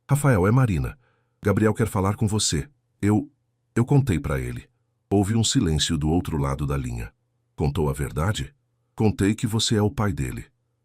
Rafael, é Marina. Gabriel quer falar com você. Eu contei para ele. Houve um silêncio do outro lado da linha. Contou a verdade? Contei que você é o pai dele.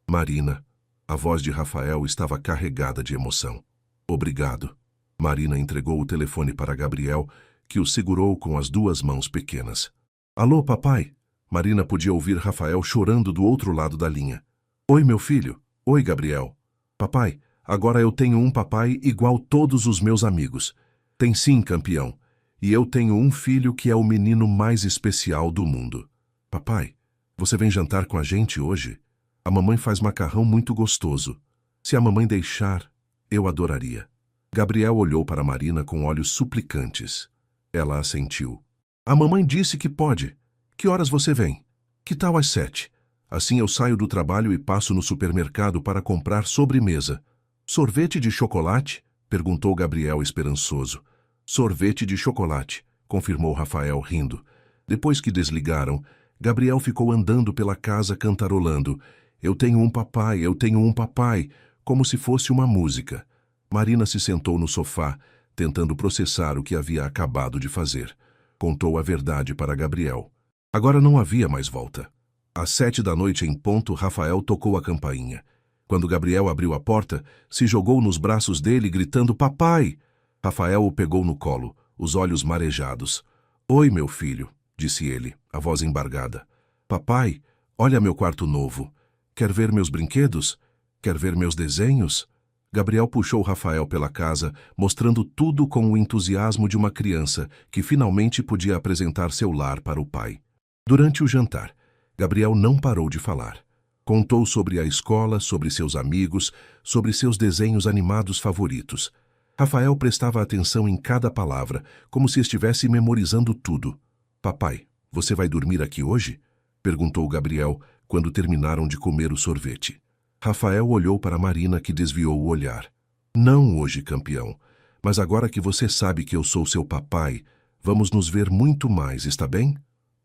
Marina. A voz de Rafael estava carregada de emoção. Obrigado. Marina entregou o telefone para Gabriel, que o segurou com as 2 mãos pequenas. Alô, papai? Marina podia ouvir Rafael chorando do outro lado da linha. Oi, meu filho. Oi, Gabriel. Papai, agora eu tenho um papai igual todos os meus amigos. Tem sim, campeão. E eu tenho um filho que é o menino mais especial do mundo. Papai, você vem jantar com a gente hoje? A mamãe faz macarrão muito gostoso. Se a mamãe deixar, eu adoraria. Gabriel olhou para Marina com olhos suplicantes. Ela assentiu. A mamãe disse que pode. Que horas você vem? Que tal às 7? Assim eu saio do trabalho e passo no supermercado para comprar sobremesa. Sorvete de chocolate? Perguntou Gabriel esperançoso. Sorvete de chocolate, confirmou Rafael rindo. Depois que desligaram, Gabriel ficou andando pela casa cantarolando. Eu tenho um papai, eu tenho um papai, como se fosse uma música. Marina se sentou no sofá, tentando processar o que havia acabado de fazer. Contou a verdade para Gabriel. Agora não havia mais volta. Às 7 da noite em ponto, Rafael tocou a campainha. Quando Gabriel abriu a porta, se jogou nos braços dele, gritando papai. Rafael o pegou no colo, os olhos marejados. Oi, meu filho, disse ele, a voz embargada. Papai, olha meu quarto novo. Quer ver meus brinquedos? Quer ver meus desenhos? Gabriel puxou Rafael pela casa, mostrando tudo com o entusiasmo de uma criança que finalmente podia apresentar seu lar para o pai. Durante o jantar, Gabriel não parou de falar. Contou sobre a escola, sobre seus amigos, sobre seus desenhos animados favoritos. Rafael prestava atenção em cada palavra, como se estivesse memorizando tudo. Papai, você vai dormir aqui hoje? Perguntou Gabriel, quando terminaram de comer o sorvete. Rafael olhou para Marina, que desviou o olhar. Não hoje, campeão. Mas agora que você sabe que eu sou seu papai, vamos nos ver muito mais, está bem?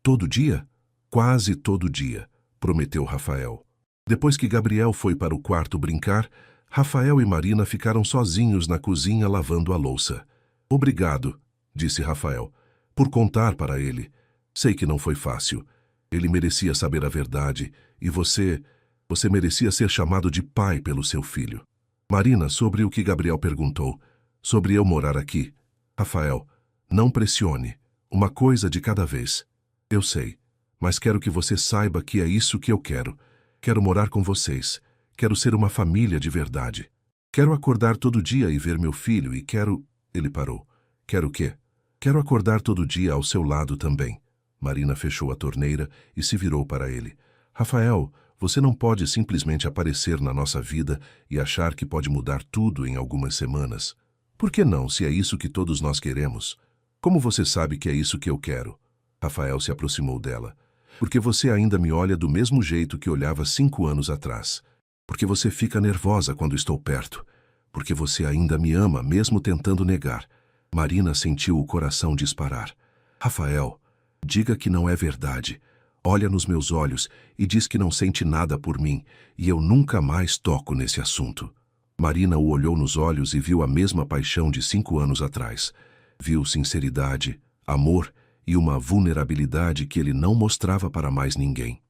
Todo dia? Quase todo dia, prometeu Rafael. Depois que Gabriel foi para o quarto brincar, Rafael e Marina ficaram sozinhos na cozinha lavando a louça. Obrigado, disse Rafael, por contar para ele. Sei que não foi fácil. Ele merecia saber a verdade e você merecia ser chamado de pai pelo seu filho. Marina, sobre o que Gabriel perguntou, sobre eu morar aqui. Rafael, não pressione. Uma coisa de cada vez. Eu sei, mas quero que você saiba que é isso que eu quero. Quero morar com vocês. Quero ser uma família de verdade. Quero acordar todo dia e ver meu filho e quero... Ele parou. Quero o quê? Quero acordar todo dia ao seu lado também. Marina fechou a torneira e se virou para ele. Rafael, você não pode simplesmente aparecer na nossa vida e achar que pode mudar tudo em algumas semanas. Por que não, se é isso que todos nós queremos? Como você sabe que é isso que eu quero? Rafael se aproximou dela. Porque você ainda me olha do mesmo jeito que olhava 5 anos atrás. Porque você fica nervosa quando estou perto. Porque você ainda me ama, mesmo tentando negar. Marina sentiu o coração disparar. Rafael, diga que não é verdade. Olha nos meus olhos e diz que não sente nada por mim, e eu nunca mais toco nesse assunto. Marina o olhou nos olhos e viu a mesma paixão de 5 anos atrás. Viu sinceridade, amor e uma vulnerabilidade que ele não mostrava para mais ninguém.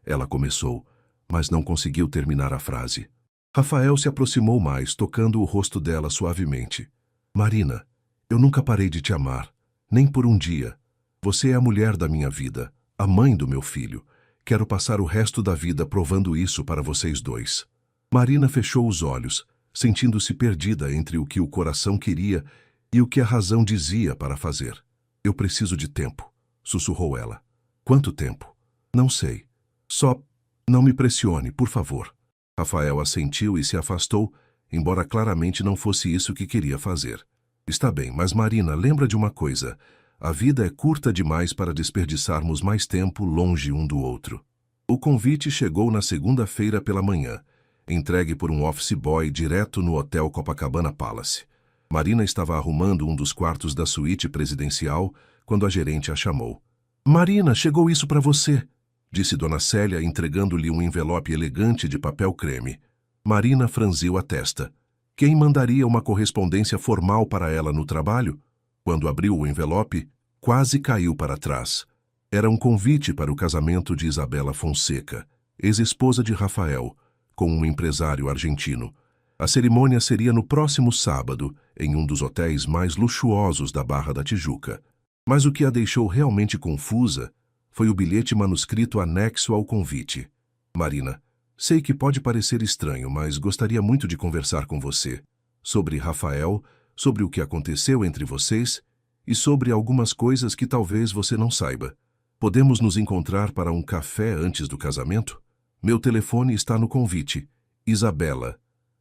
Ela começou, mas não conseguiu terminar a frase. Rafael se aproximou mais, tocando o rosto dela suavemente. Marina, eu nunca parei de te amar, nem por um dia. Você é a mulher da minha vida, a mãe do meu filho. Quero passar o resto da vida provando isso para vocês dois. Marina fechou os olhos, sentindo-se perdida entre o que o coração queria e o que a razão dizia para fazer. Eu preciso de tempo, sussurrou ela. Quanto tempo? Não sei. Só não me pressione, por favor. Rafael assentiu e se afastou, embora claramente não fosse isso que queria fazer. Está bem, mas Marina, lembra de uma coisa. A vida é curta demais para desperdiçarmos mais tempo longe um do outro. O convite chegou na segunda-feira pela manhã, entregue por um office boy direto no Hotel Copacabana Palace. Marina estava arrumando um dos quartos da suíte presidencial quando a gerente a chamou. Marina, chegou isso para você, disse Dona Célia, entregando-lhe um envelope elegante de papel creme. Marina franziu a testa. Quem mandaria uma correspondência formal para ela no trabalho? Quando abriu o envelope, quase caiu para trás. Era um convite para o casamento de Isabela Fonseca, ex-esposa de Rafael, com um empresário argentino. A cerimônia seria no próximo sábado, em um dos hotéis mais luxuosos da Barra da Tijuca. Mas o que a deixou realmente confusa foi o bilhete manuscrito anexo ao convite. Marina, sei que pode parecer estranho, mas gostaria muito de conversar com você. Sobre Rafael, sobre o que aconteceu entre vocês e sobre algumas coisas que talvez você não saiba. Podemos nos encontrar para um café antes do casamento? Meu telefone está no convite. Isabela.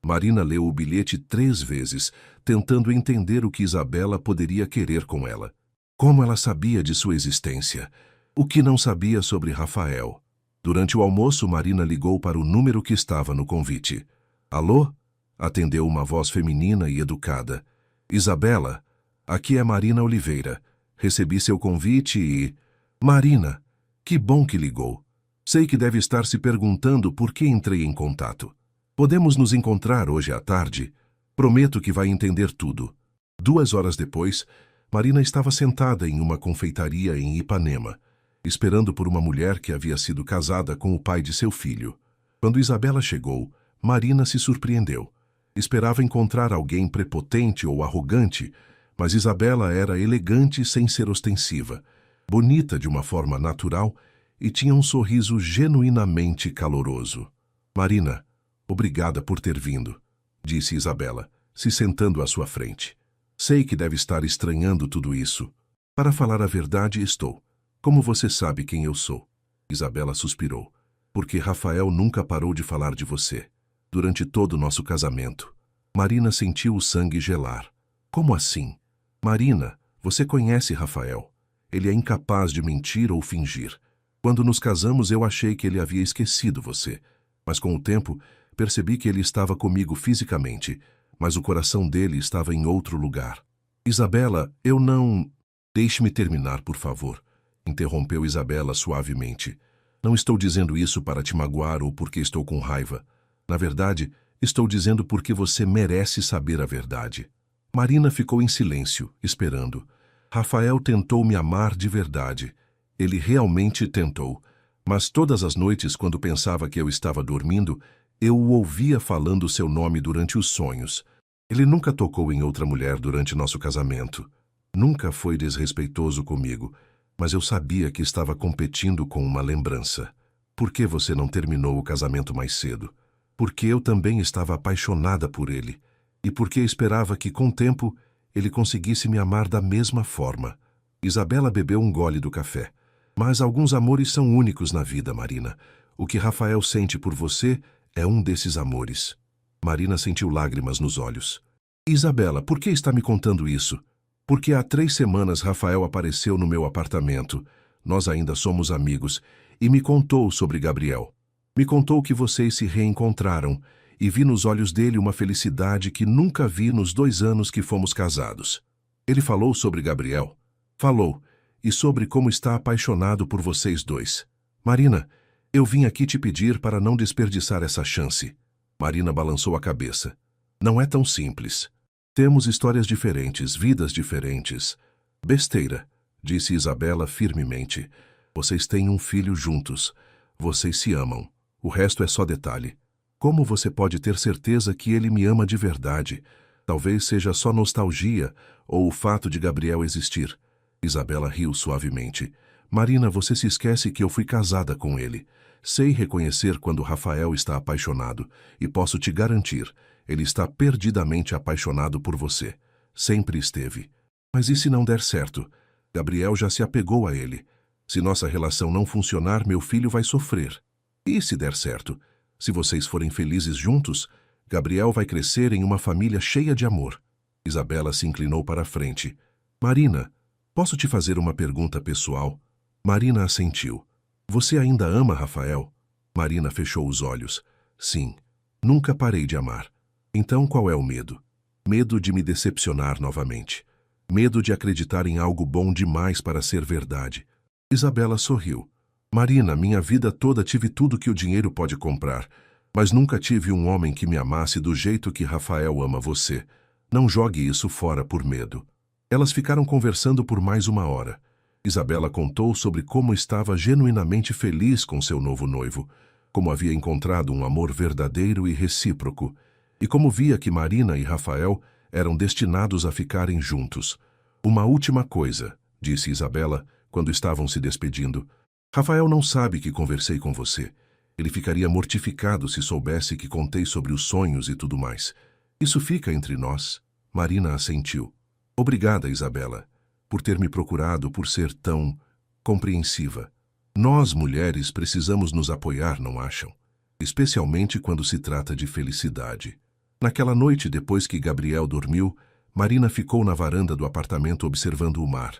Marina leu o bilhete 3 vezes, tentando entender o que Isabela poderia querer com ela. Como ela sabia de sua existência? O que não sabia sobre Rafael? Durante o almoço, Marina ligou para o número que estava no convite. Alô? Atendeu uma voz feminina e educada. Isabela, aqui é Marina Oliveira. Recebi seu convite e... Marina, que bom que ligou. Sei que deve estar se perguntando por que entrei em contato. Podemos nos encontrar hoje à tarde? Prometo que vai entender tudo. 2 horas depois, Marina estava sentada em uma confeitaria em Ipanema, esperando por uma mulher que havia sido casada com o pai de seu filho. Quando Isabela chegou, Marina se surpreendeu. Esperava encontrar alguém prepotente ou arrogante, mas Isabela era elegante sem ser ostensiva, bonita de uma forma natural e tinha um sorriso genuinamente caloroso. Marina, obrigada por ter vindo, disse Isabela, se sentando à sua frente. Sei que deve estar estranhando tudo isso. Para falar a verdade, estou. Como você sabe quem eu sou? Isabela suspirou. Porque Rafael nunca parou de falar de você. Durante todo o nosso casamento. Marina sentiu o sangue gelar. Como assim? Marina, você conhece Rafael. Ele é incapaz de mentir ou fingir. Quando nos casamos, eu achei que ele havia esquecido você. Mas com o tempo, percebi que ele estava comigo fisicamente, mas o coração dele estava em outro lugar. Isabela, eu não... Deixe-me terminar, por favor, interrompeu Isabela suavemente. Não estou dizendo isso para te magoar ou porque estou com raiva. Na verdade, estou dizendo porque você merece saber a verdade. Marina ficou em silêncio, esperando. Rafael tentou me amar de verdade. Ele realmente tentou. Mas todas as noites, quando pensava que eu estava dormindo, eu o ouvia falando seu nome durante os sonhos. Ele nunca tocou em outra mulher durante nosso casamento. Nunca foi desrespeitoso comigo, mas eu sabia que estava competindo com uma lembrança. Por que você não terminou o casamento mais cedo? Porque eu também estava apaixonada por ele. E porque esperava que, com o tempo, ele conseguisse me amar da mesma forma. Isabela bebeu um gole do café. Mas alguns amores são únicos na vida, Marina. O que Rafael sente por você é um desses amores. Marina sentiu lágrimas nos olhos. Isabela, por que está me contando isso? Porque há 3 semanas Rafael apareceu no meu apartamento. Nós ainda somos amigos. E me contou sobre Gabriel. Me contou que vocês se reencontraram. E vi nos olhos dele uma felicidade que nunca vi nos 2 anos que fomos casados. Ele falou sobre Gabriel. Falou. E sobre como está apaixonado por vocês dois. Marina, eu vim aqui te pedir para não desperdiçar essa chance. Marina balançou a cabeça. Não é tão simples. Temos histórias diferentes, vidas diferentes. Besteira, disse Isabela firmemente. Vocês têm um filho juntos. Vocês se amam. O resto é só detalhe. Como você pode ter certeza que ele me ama de verdade? Talvez seja só nostalgia ou o fato de Gabriel existir. Isabela riu suavemente. Marina, você se esquece que eu fui casada com ele. Sei reconhecer quando Rafael está apaixonado, e posso te garantir, ele está perdidamente apaixonado por você. Sempre esteve. Mas e se não der certo? Gabriel já se apegou a ele. Se nossa relação não funcionar, meu filho vai sofrer. E se der certo? Se vocês forem felizes juntos, Gabriel vai crescer em uma família cheia de amor. Isabela se inclinou para a frente. Marina, posso te fazer uma pergunta pessoal? Marina assentiu. Você ainda ama Rafael? Marina fechou os olhos. Sim. Nunca parei de amar. Então qual é o medo? Medo de me decepcionar novamente. Medo de acreditar em algo bom demais para ser verdade. Isabela sorriu. Marina, minha vida toda tive tudo que o dinheiro pode comprar, mas nunca tive um homem que me amasse do jeito que Rafael ama você. Não jogue isso fora por medo. Elas ficaram conversando por mais 1 hora. Isabela contou sobre como estava genuinamente feliz com seu novo noivo, como havia encontrado um amor verdadeiro e recíproco, e como via que Marina e Rafael eram destinados a ficarem juntos. Uma última coisa, disse Isabela, quando estavam se despedindo. Rafael não sabe que conversei com você. Ele ficaria mortificado se soubesse que contei sobre os sonhos e tudo mais. Isso fica entre nós. Marina assentiu. Obrigada, Isabela, por ter me procurado, por ser tão compreensiva. Nós, mulheres, precisamos nos apoiar, não acham? Especialmente quando se trata de felicidade. Naquela noite, depois que Gabriel dormiu, Marina ficou na varanda do apartamento observando o mar.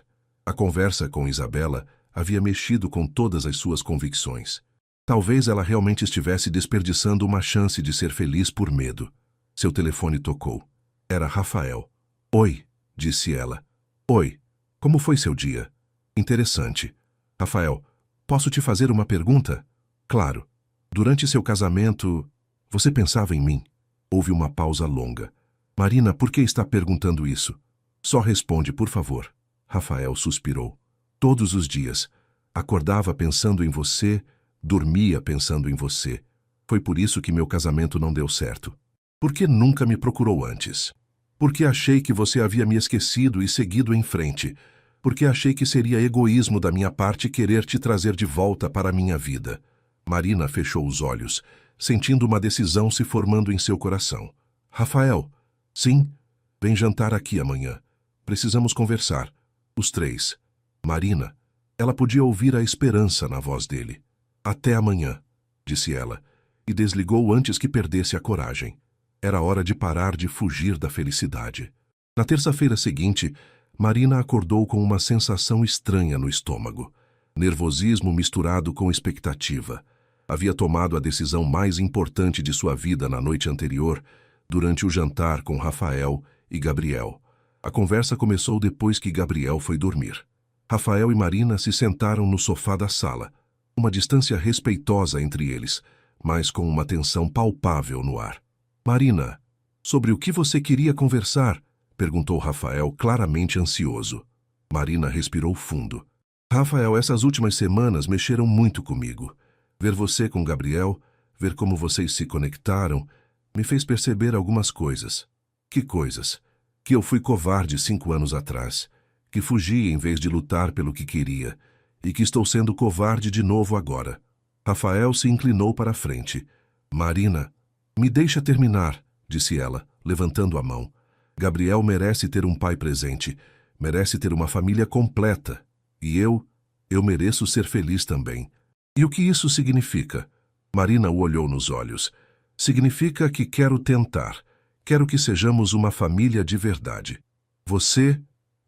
A conversa com Isabela havia mexido com todas as suas convicções. Talvez ela realmente estivesse desperdiçando uma chance de ser feliz por medo. Seu telefone tocou. Era Rafael. Oi, disse ela. Oi, como foi seu dia? Interessante. Rafael, posso te fazer uma pergunta? Claro. Durante seu casamento, você pensava em mim? Houve uma pausa longa. Marina, por que está perguntando isso? Só responde, por favor. Rafael suspirou. Todos os dias. Acordava pensando em você, dormia pensando em você. Foi por isso que meu casamento não deu certo. Por que nunca me procurou antes? Porque achei que você havia me esquecido e seguido em frente. Porque achei que seria egoísmo da minha parte querer te trazer de volta para a minha vida. Marina fechou os olhos, sentindo uma decisão se formando em seu coração. Rafael, sim, vem jantar aqui amanhã. Precisamos conversar. Os 3. Marina, ela podia ouvir a esperança na voz dele. Até amanhã. disse ela, e desligou antes que perdesse a coragem. Era hora de parar de fugir da felicidade. Na terça-feira seguinte, Marina acordou com uma sensação estranha no estômago. Nervosismo misturado com expectativa. Havia tomado a decisão mais importante de sua vida na noite anterior, durante o jantar com Rafael e Gabriel. A conversa começou depois que Gabriel foi dormir. Rafael e Marina se sentaram no sofá da sala, uma distância respeitosa entre eles, mas com uma tensão palpável no ar. Marina, sobre o que você queria conversar? Perguntou Rafael, claramente ansioso. Marina respirou fundo. Rafael, essas últimas semanas mexeram muito comigo. Ver você com Gabriel, ver como vocês se conectaram, me fez perceber algumas coisas. Que coisas? Que eu fui covarde 5 anos atrás, que fugi em vez de lutar pelo que queria, e que estou sendo covarde de novo agora. Rafael se inclinou para a frente. Marina, me deixa terminar, disse ela, levantando a mão. Gabriel merece ter um pai presente, merece ter uma família completa. E eu mereço ser feliz também. E o que isso significa? Marina o olhou nos olhos. Significa que quero tentar. Quero que sejamos uma família de verdade. Você,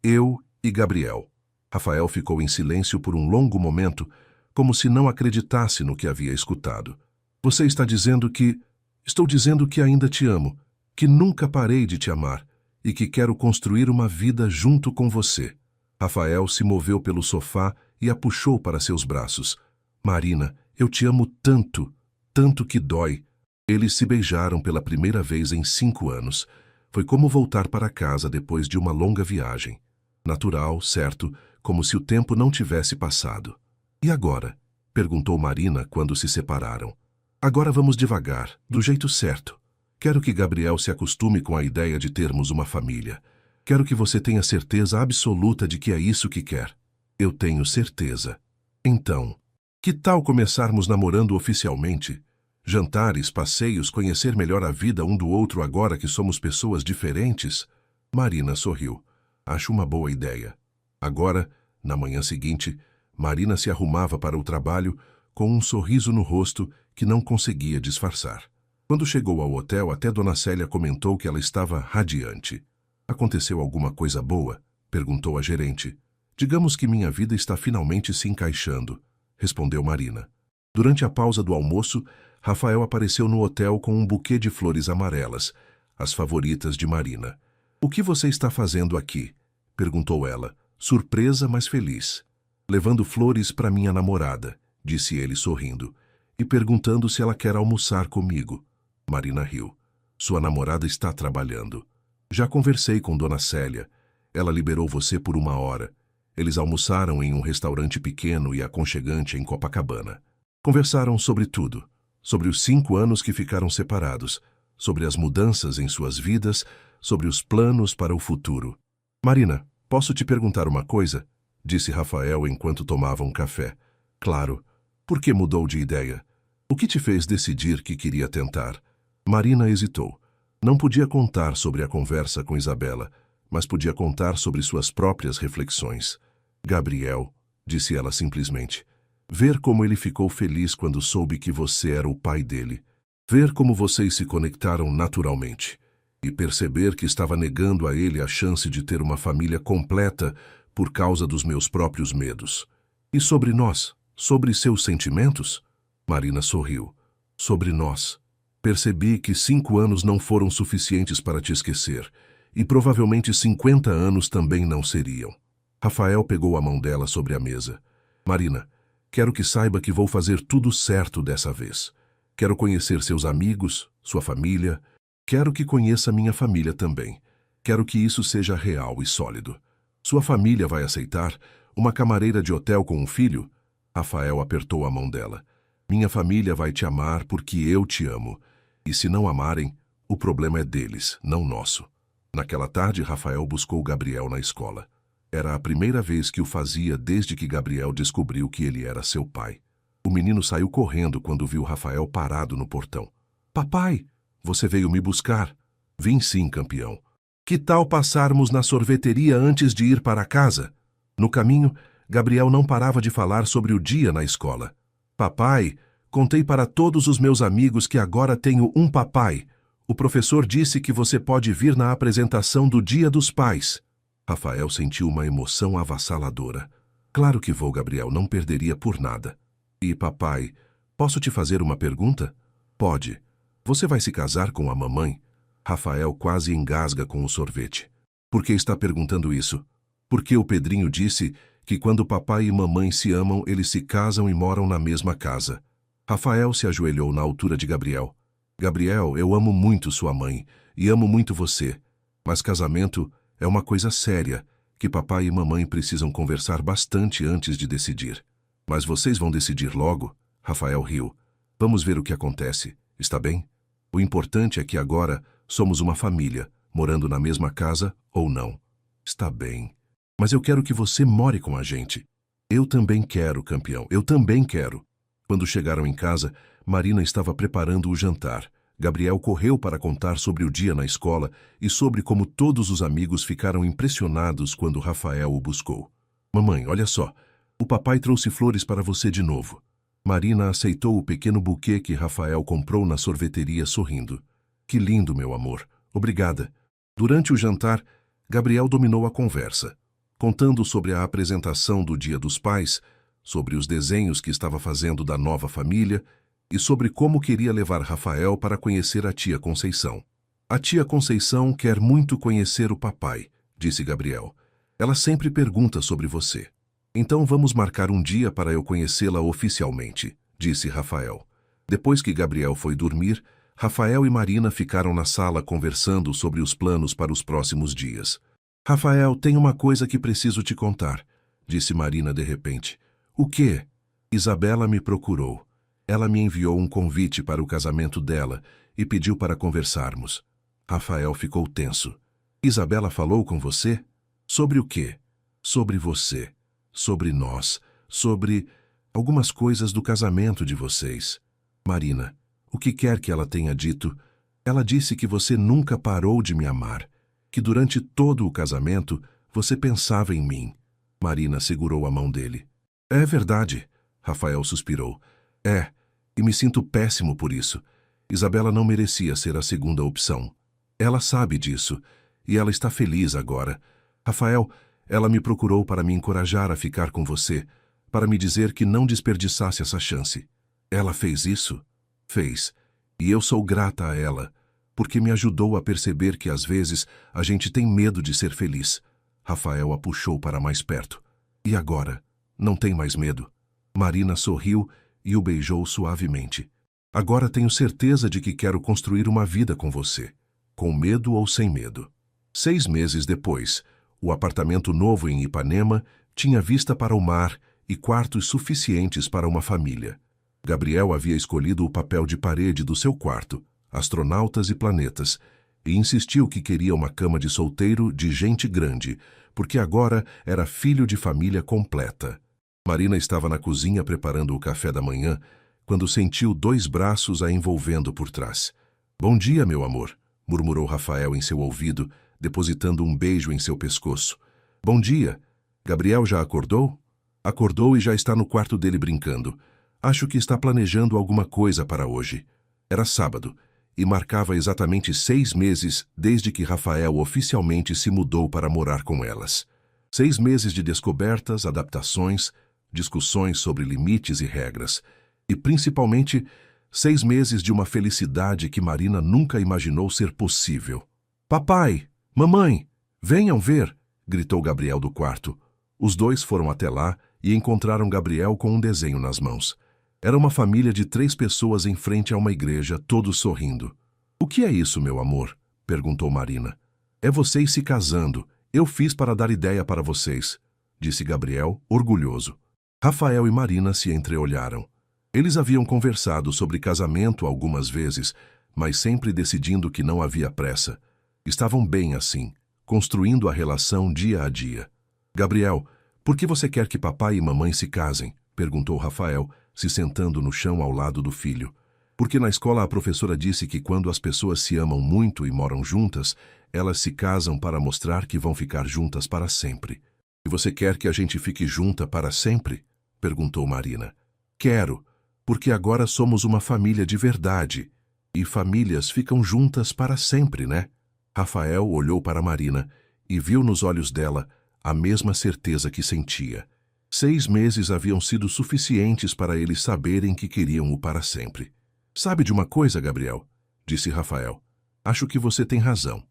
eu e Gabriel. Rafael ficou em silêncio por um longo momento, como se não acreditasse no que havia escutado. Você está dizendo que... Estou dizendo que ainda te amo, que nunca parei de te amar e que quero construir uma vida junto com você. Rafael se moveu pelo sofá e a puxou para seus braços. Marina, eu te amo tanto, tanto que dói. Eles se beijaram pela primeira vez em 5 anos. Foi como voltar para casa depois de uma longa viagem. Natural, certo, como se o tempo não tivesse passado. E agora? Perguntou Marina quando se separaram. Agora vamos devagar, do jeito certo. Quero que Gabriel se acostume com a ideia de termos uma família. Quero que você tenha certeza absoluta de que é isso que quer. Eu tenho certeza. Então, que tal começarmos namorando oficialmente? Jantares, passeios, conhecer melhor a vida um do outro agora que somos pessoas diferentes? Marina sorriu. Acho uma boa ideia. Agora, na manhã seguinte, Marina se arrumava para o trabalho com um sorriso no rosto que não conseguia disfarçar. Quando chegou ao hotel, até Dona Célia comentou que ela estava radiante. Aconteceu alguma coisa boa? Perguntou a gerente. Digamos que minha vida está finalmente se encaixando, respondeu Marina. Durante a pausa do almoço, Rafael apareceu no hotel com um buquê de flores amarelas, as favoritas de Marina. O que você está fazendo aqui? Perguntou ela, surpresa, mas feliz. Levando flores para minha namorada, disse ele sorrindo, e perguntando se ela quer almoçar comigo. Marina riu. Sua namorada está trabalhando. Já conversei com Dona Célia. Ela liberou você por 1 hora. Eles almoçaram em um restaurante pequeno e aconchegante em Copacabana. Conversaram sobre tudo. Sobre os 5 anos que ficaram separados. Sobre as mudanças em suas vidas. Sobre os planos para o futuro. Marina, posso te perguntar uma coisa? Disse Rafael enquanto tomavam café. Claro. Por que mudou de ideia? O que te fez decidir que queria tentar? Marina hesitou. Não podia contar sobre a conversa com Isabela, mas podia contar sobre suas próprias reflexões. Gabriel, disse ela simplesmente. Ver como ele ficou feliz quando soube que você era o pai dele. Ver como vocês se conectaram naturalmente. E perceber que estava negando a ele a chance de ter uma família completa por causa dos meus próprios medos. E sobre nós? Sobre seus sentimentos? Marina sorriu. Sobre nós. Percebi que 5 anos não foram suficientes para te esquecer, e provavelmente 50 anos também não seriam. Rafael pegou a mão dela sobre a mesa. Marina, quero que saiba que vou fazer tudo certo dessa vez. Quero conhecer seus amigos, sua família. Quero que conheça minha família também. Quero que isso seja real e sólido. Sua família vai aceitar uma camareira de hotel com um filho? Rafael apertou a mão dela. Minha família vai te amar porque eu te amo. E se não amarem, o problema é deles, não nosso. Naquela tarde, Rafael buscou Gabriel na escola. Era a primeira vez que o fazia desde que Gabriel descobriu que ele era seu pai. O menino saiu correndo quando viu Rafael parado no portão. Papai, você veio me buscar? Vim sim, campeão. Que tal passarmos na sorveteria antes de ir para casa? No caminho, Gabriel não parava de falar sobre o dia na escola. Papai, Contei para todos os meus amigos que agora tenho um papai. O professor disse que você pode vir na apresentação do Dia dos Pais. Rafael sentiu uma emoção avassaladora. Claro que vou, Gabriel, não perderia por nada. E, papai, posso te fazer uma pergunta? Pode. Você vai se casar com a mamãe? Rafael quase engasga com o sorvete. Por que está perguntando isso? Porque o Pedrinho disse que quando papai e mamãe se amam, eles se casam e moram na mesma casa. Rafael se ajoelhou na altura de Gabriel. Gabriel, eu amo muito sua mãe e amo muito você, mas casamento é uma coisa séria que papai e mamãe precisam conversar bastante antes de decidir. Mas vocês vão decidir logo? Rafael riu. Vamos ver o que acontece, está bem? O importante é que agora somos uma família, morando na mesma casa ou não. Está bem. Mas eu quero que você more com a gente. Eu também quero, campeão, eu também quero. Quando chegaram em casa, Marina estava preparando o jantar. Gabriel correu para contar sobre o dia na escola e sobre como todos os amigos ficaram impressionados quando Rafael o buscou. Mamãe, olha só, o papai trouxe flores para você de novo. Marina aceitou o pequeno buquê que Rafael comprou na sorveteria sorrindo. Que lindo, meu amor. Obrigada. Durante o jantar, Gabriel dominou a conversa, contando sobre a apresentação do Dia dos Pais, sobre os desenhos que estava fazendo da nova família e sobre como queria levar Rafael para conhecer a tia Conceição. A tia Conceição quer muito conhecer o papai, disse Gabriel. Ela sempre pergunta sobre você. Então vamos marcar um dia para eu conhecê-la oficialmente, disse Rafael. Depois que Gabriel foi dormir, Rafael e Marina ficaram na sala conversando sobre os planos para os próximos dias. Rafael, tem uma coisa que preciso te contar, disse Marina de repente. O quê? Isabela me procurou. Ela me enviou um convite para o casamento dela e pediu para conversarmos. Rafael ficou tenso. Isabela falou com você? Sobre o quê? Sobre você. Sobre nós. Sobre algumas coisas do casamento de vocês. Marina, o que quer que ela tenha dito, ela disse que você nunca parou de me amar, que durante todo o casamento você pensava em mim. Marina segurou a mão dele. É verdade, Rafael suspirou. É, e me sinto péssimo por isso. Isabela não merecia ser a segunda opção. Ela sabe disso, e ela está feliz agora. Rafael, ela me procurou para me encorajar a ficar com você, para me dizer que não desperdiçasse essa chance. Ela fez isso? Fez. E eu sou grata a ela, porque me ajudou a perceber que às vezes a gente tem medo de ser feliz. Rafael a puxou para mais perto. E agora? Não tem mais medo? Marina sorriu e o beijou suavemente. Agora tenho certeza de que quero construir uma vida com você, com medo ou sem medo. 6 meses depois, o apartamento novo em Ipanema tinha vista para o mar e quartos suficientes para uma família. Gabriel havia escolhido o papel de parede do seu quarto, astronautas e planetas, e insistiu que queria uma cama de solteiro de gente grande, porque agora era filho de família completa. Marina estava na cozinha preparando o café da manhã, quando sentiu 2 braços a envolvendo por trás. Bom dia, meu amor, murmurou Rafael em seu ouvido, depositando um beijo em seu pescoço. Bom dia. Gabriel já acordou? Acordou e já está no quarto dele brincando. Acho que está planejando alguma coisa para hoje. Era sábado, e marcava exatamente 6 meses desde que Rafael oficialmente se mudou para morar com elas. 6 meses de descobertas, adaptações, discussões sobre limites e regras, e principalmente 6 meses de uma felicidade que Marina nunca imaginou ser possível. Papai! Mamãe! Venham ver! Gritou Gabriel do quarto. Os dois foram até lá e encontraram Gabriel com um desenho nas mãos. Era uma família de 3 pessoas em frente a uma igreja, todos sorrindo. O que é isso, meu amor? Perguntou Marina. É vocês se casando. Eu fiz para dar ideia para vocês, disse Gabriel, orgulhoso. Rafael e Marina se entreolharam. Eles haviam conversado sobre casamento algumas vezes, mas sempre decidindo que não havia pressa. Estavam bem assim, construindo a relação dia a dia. Gabriel, por que você quer que papai e mamãe se casem? Perguntou Rafael, se sentando no chão ao lado do filho. Porque na escola a professora disse que quando as pessoas se amam muito e moram juntas, elas se casam para mostrar que vão ficar juntas para sempre. E você quer que a gente fique junta para sempre? Perguntou Marina. Quero. Porque agora somos uma família de verdade. E famílias ficam juntas para sempre, né? Rafael olhou para Marina e viu nos olhos dela a mesma certeza que sentia. 6 meses haviam sido suficientes para eles saberem que queriam-o para sempre. Sabe de uma coisa, Gabriel? Disse Rafael. Acho que você tem razão.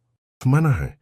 Manahan.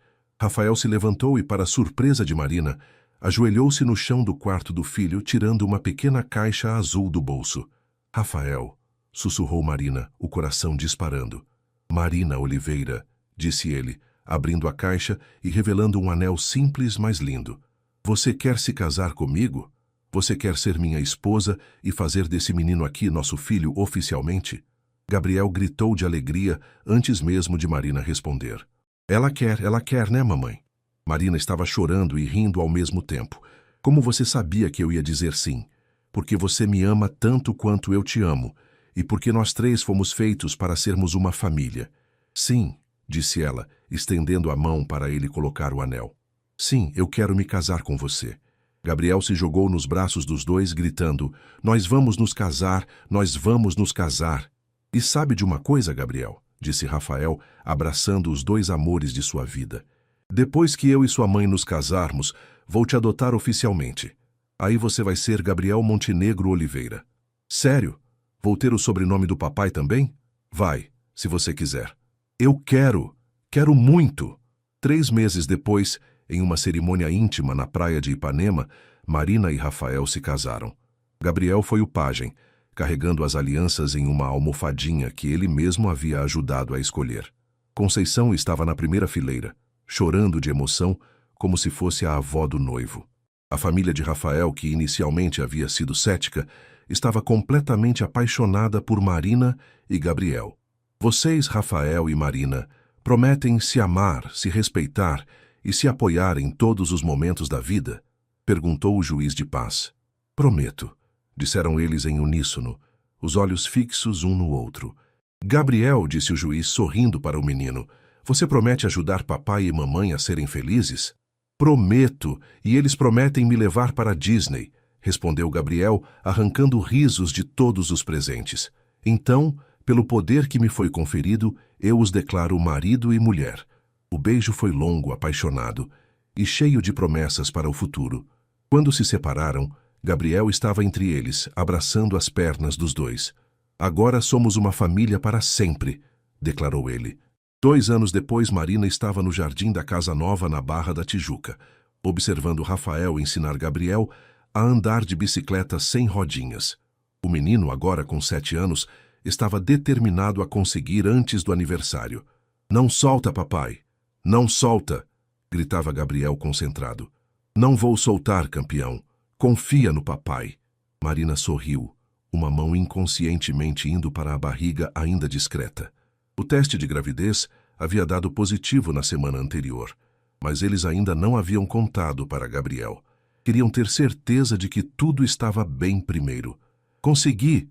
Rafael se levantou e, para surpresa de Marina, ajoelhou-se no chão do quarto do filho, tirando uma pequena caixa azul do bolso. Rafael, sussurrou Marina, o coração disparando. Marina Oliveira, disse ele, abrindo a caixa e revelando um anel simples, mas lindo. Você quer se casar comigo? Você quer ser minha esposa e fazer desse menino aqui nosso filho oficialmente? Gabriel gritou de alegria antes mesmo de Marina responder. Ela quer, né, mamãe? Marina estava chorando e rindo ao mesmo tempo. Como você sabia que eu ia dizer sim? Porque você me ama tanto quanto eu te amo, e porque nós 3 fomos feitos para sermos uma família. Sim, disse ela, estendendo a mão para ele colocar o anel. Sim, eu quero me casar com você. Gabriel se jogou nos braços dos dois, gritando, nós vamos nos casar, nós vamos nos casar. E sabe de uma coisa, Gabriel? Disse Rafael, abraçando os 2 amores de sua vida. Depois que eu e sua mãe nos casarmos, vou te adotar oficialmente. Aí você vai ser Gabriel Montenegro Oliveira. Sério? Vou ter o sobrenome do papai também? Vai, se você quiser. Eu quero muito. 3 meses depois, em uma cerimônia íntima na praia de Ipanema, Marina e Rafael se casaram. Gabriel foi o pajem, carregando as alianças em uma almofadinha que ele mesmo havia ajudado a escolher. Conceição estava na primeira fileira, chorando de emoção, como se fosse a avó do noivo. A família de Rafael, que inicialmente havia sido cética, estava completamente apaixonada por Marina e Gabriel. Vocês, Rafael e Marina, prometem se amar, se respeitar e se apoiar em todos os momentos da vida? Perguntou o juiz de paz. Prometo, disseram eles em uníssono, os olhos fixos um no outro. Gabriel, disse o juiz sorrindo para o menino, você promete ajudar papai e mamãe a serem felizes? Prometo, e eles prometem me levar para a Disney, respondeu Gabriel, arrancando risos de todos os presentes. Então, pelo poder que me foi conferido, eu os declaro marido e mulher. O beijo foi longo, apaixonado e cheio de promessas para o futuro. Quando se separaram, Gabriel estava entre eles, abraçando as pernas dos 2. Agora somos uma família para sempre, declarou ele. 2 anos depois, Marina estava no jardim da casa nova na Barra da Tijuca, observando Rafael ensinar Gabriel a andar de bicicleta sem rodinhas. O menino, agora com 7 anos, estava determinado a conseguir antes do aniversário. Não solta, papai! Não solta! Gritava Gabriel concentrado. Não vou soltar, campeão. Confia no papai. Marina sorriu, uma mão inconscientemente indo para a barriga ainda discreta. O teste de gravidez havia dado positivo na semana anterior, mas eles ainda não haviam contado para Gabriel. Queriam ter certeza de que tudo estava bem primeiro. Consegui!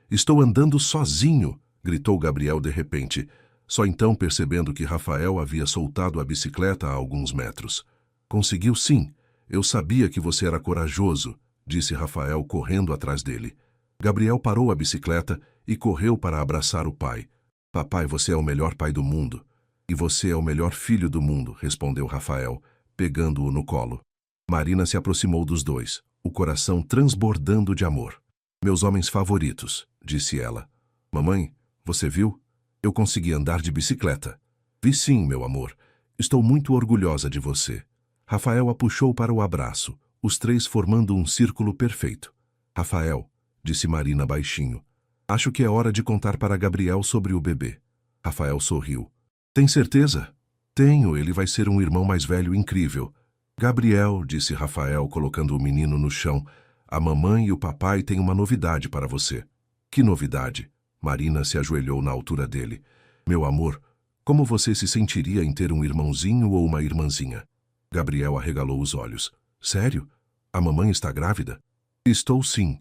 Estou andando sozinho! Gritou Gabriel de repente, só então percebendo que Rafael havia soltado a bicicleta a alguns metros. Conseguiu sim. Eu sabia que você era corajoso, disse Rafael correndo atrás dele. Gabriel parou a bicicleta e correu para abraçar o pai. Papai, você é o melhor pai do mundo. E você é o melhor filho do mundo, respondeu Rafael, pegando-o no colo. Marina se aproximou dos 2, o coração transbordando de amor. Meus homens favoritos, disse ela. Mamãe, você viu? Eu consegui andar de bicicleta. Vi sim, meu amor. Estou muito orgulhosa de você. Rafael a puxou para o abraço, os 3 formando um círculo perfeito. Rafael, disse Marina baixinho, acho que é hora de contar para Gabriel sobre o bebê. Rafael sorriu. Tem certeza? Tenho, ele vai ser um irmão mais velho incrível. Gabriel, disse Rafael, colocando o menino no chão, a mamãe e o papai têm uma novidade para você. Que novidade? Marina se ajoelhou na altura dele. Meu amor, como você se sentiria em ter um irmãozinho ou uma irmãzinha? Gabriel arregalou os olhos. Sério? A mamãe está grávida? Estou sim.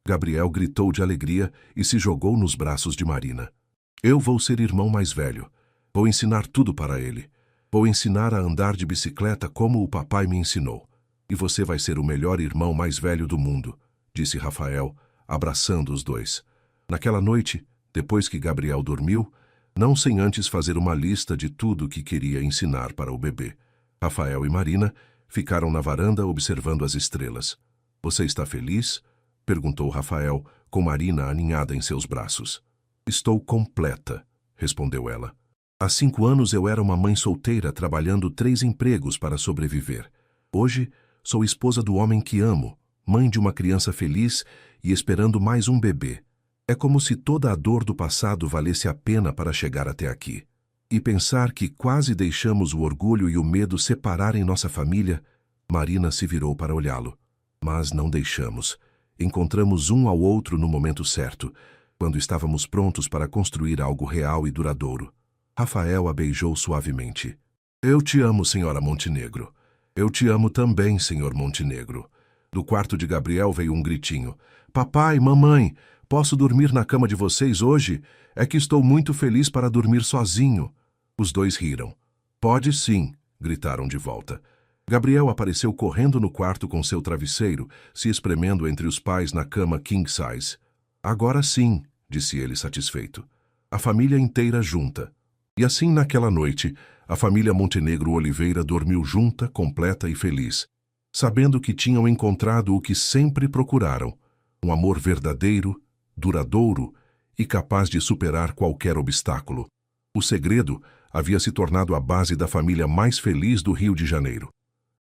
Gabriel gritou de alegria e se jogou nos braços de Marina. Eu vou ser irmão mais velho. Vou ensinar tudo para ele. Vou ensinar a andar de bicicleta como o papai me ensinou. E você vai ser o melhor irmão mais velho do mundo, disse Rafael, abraçando os dois. Naquela noite, depois que Gabriel dormiu, não sem antes fazer uma lista de tudo que queria ensinar para o bebê, Rafael e Marina ficaram na varanda observando as estrelas. "Você está feliz?" perguntou Rafael, com Marina aninhada em seus braços. "Estou completa", respondeu ela. "Há 5 anos eu era uma mãe solteira trabalhando 3 empregos para sobreviver. Hoje, sou esposa do homem que amo, mãe de uma criança feliz e esperando mais um bebê. É como se toda a dor do passado valesse a pena para chegar até aqui. E pensar que quase deixamos o orgulho e o medo separarem nossa família." Marina se virou para olhá-lo. "Mas não deixamos. Encontramos um ao outro no momento certo, quando estávamos prontos para construir algo real e duradouro." Rafael a beijou suavemente. "Eu te amo, senhora Montenegro." "Eu te amo também, senhor Montenegro." Do quarto de Gabriel veio um gritinho. "Papai, mamãe, posso dormir na cama de vocês hoje? É que estou muito feliz para dormir sozinho." Os dois riram. "Pode sim", gritaram de volta. Gabriel apareceu correndo no quarto com seu travesseiro, se espremendo entre os pais na cama king size. "Agora sim", disse ele satisfeito. A família inteira junta. E assim, naquela noite, a família Montenegro Oliveira dormiu junta, completa e feliz, sabendo que tinham encontrado o que sempre procuraram: um amor verdadeiro, duradouro e capaz de superar qualquer obstáculo. O segredo havia se tornado a base da família mais feliz do Rio de Janeiro.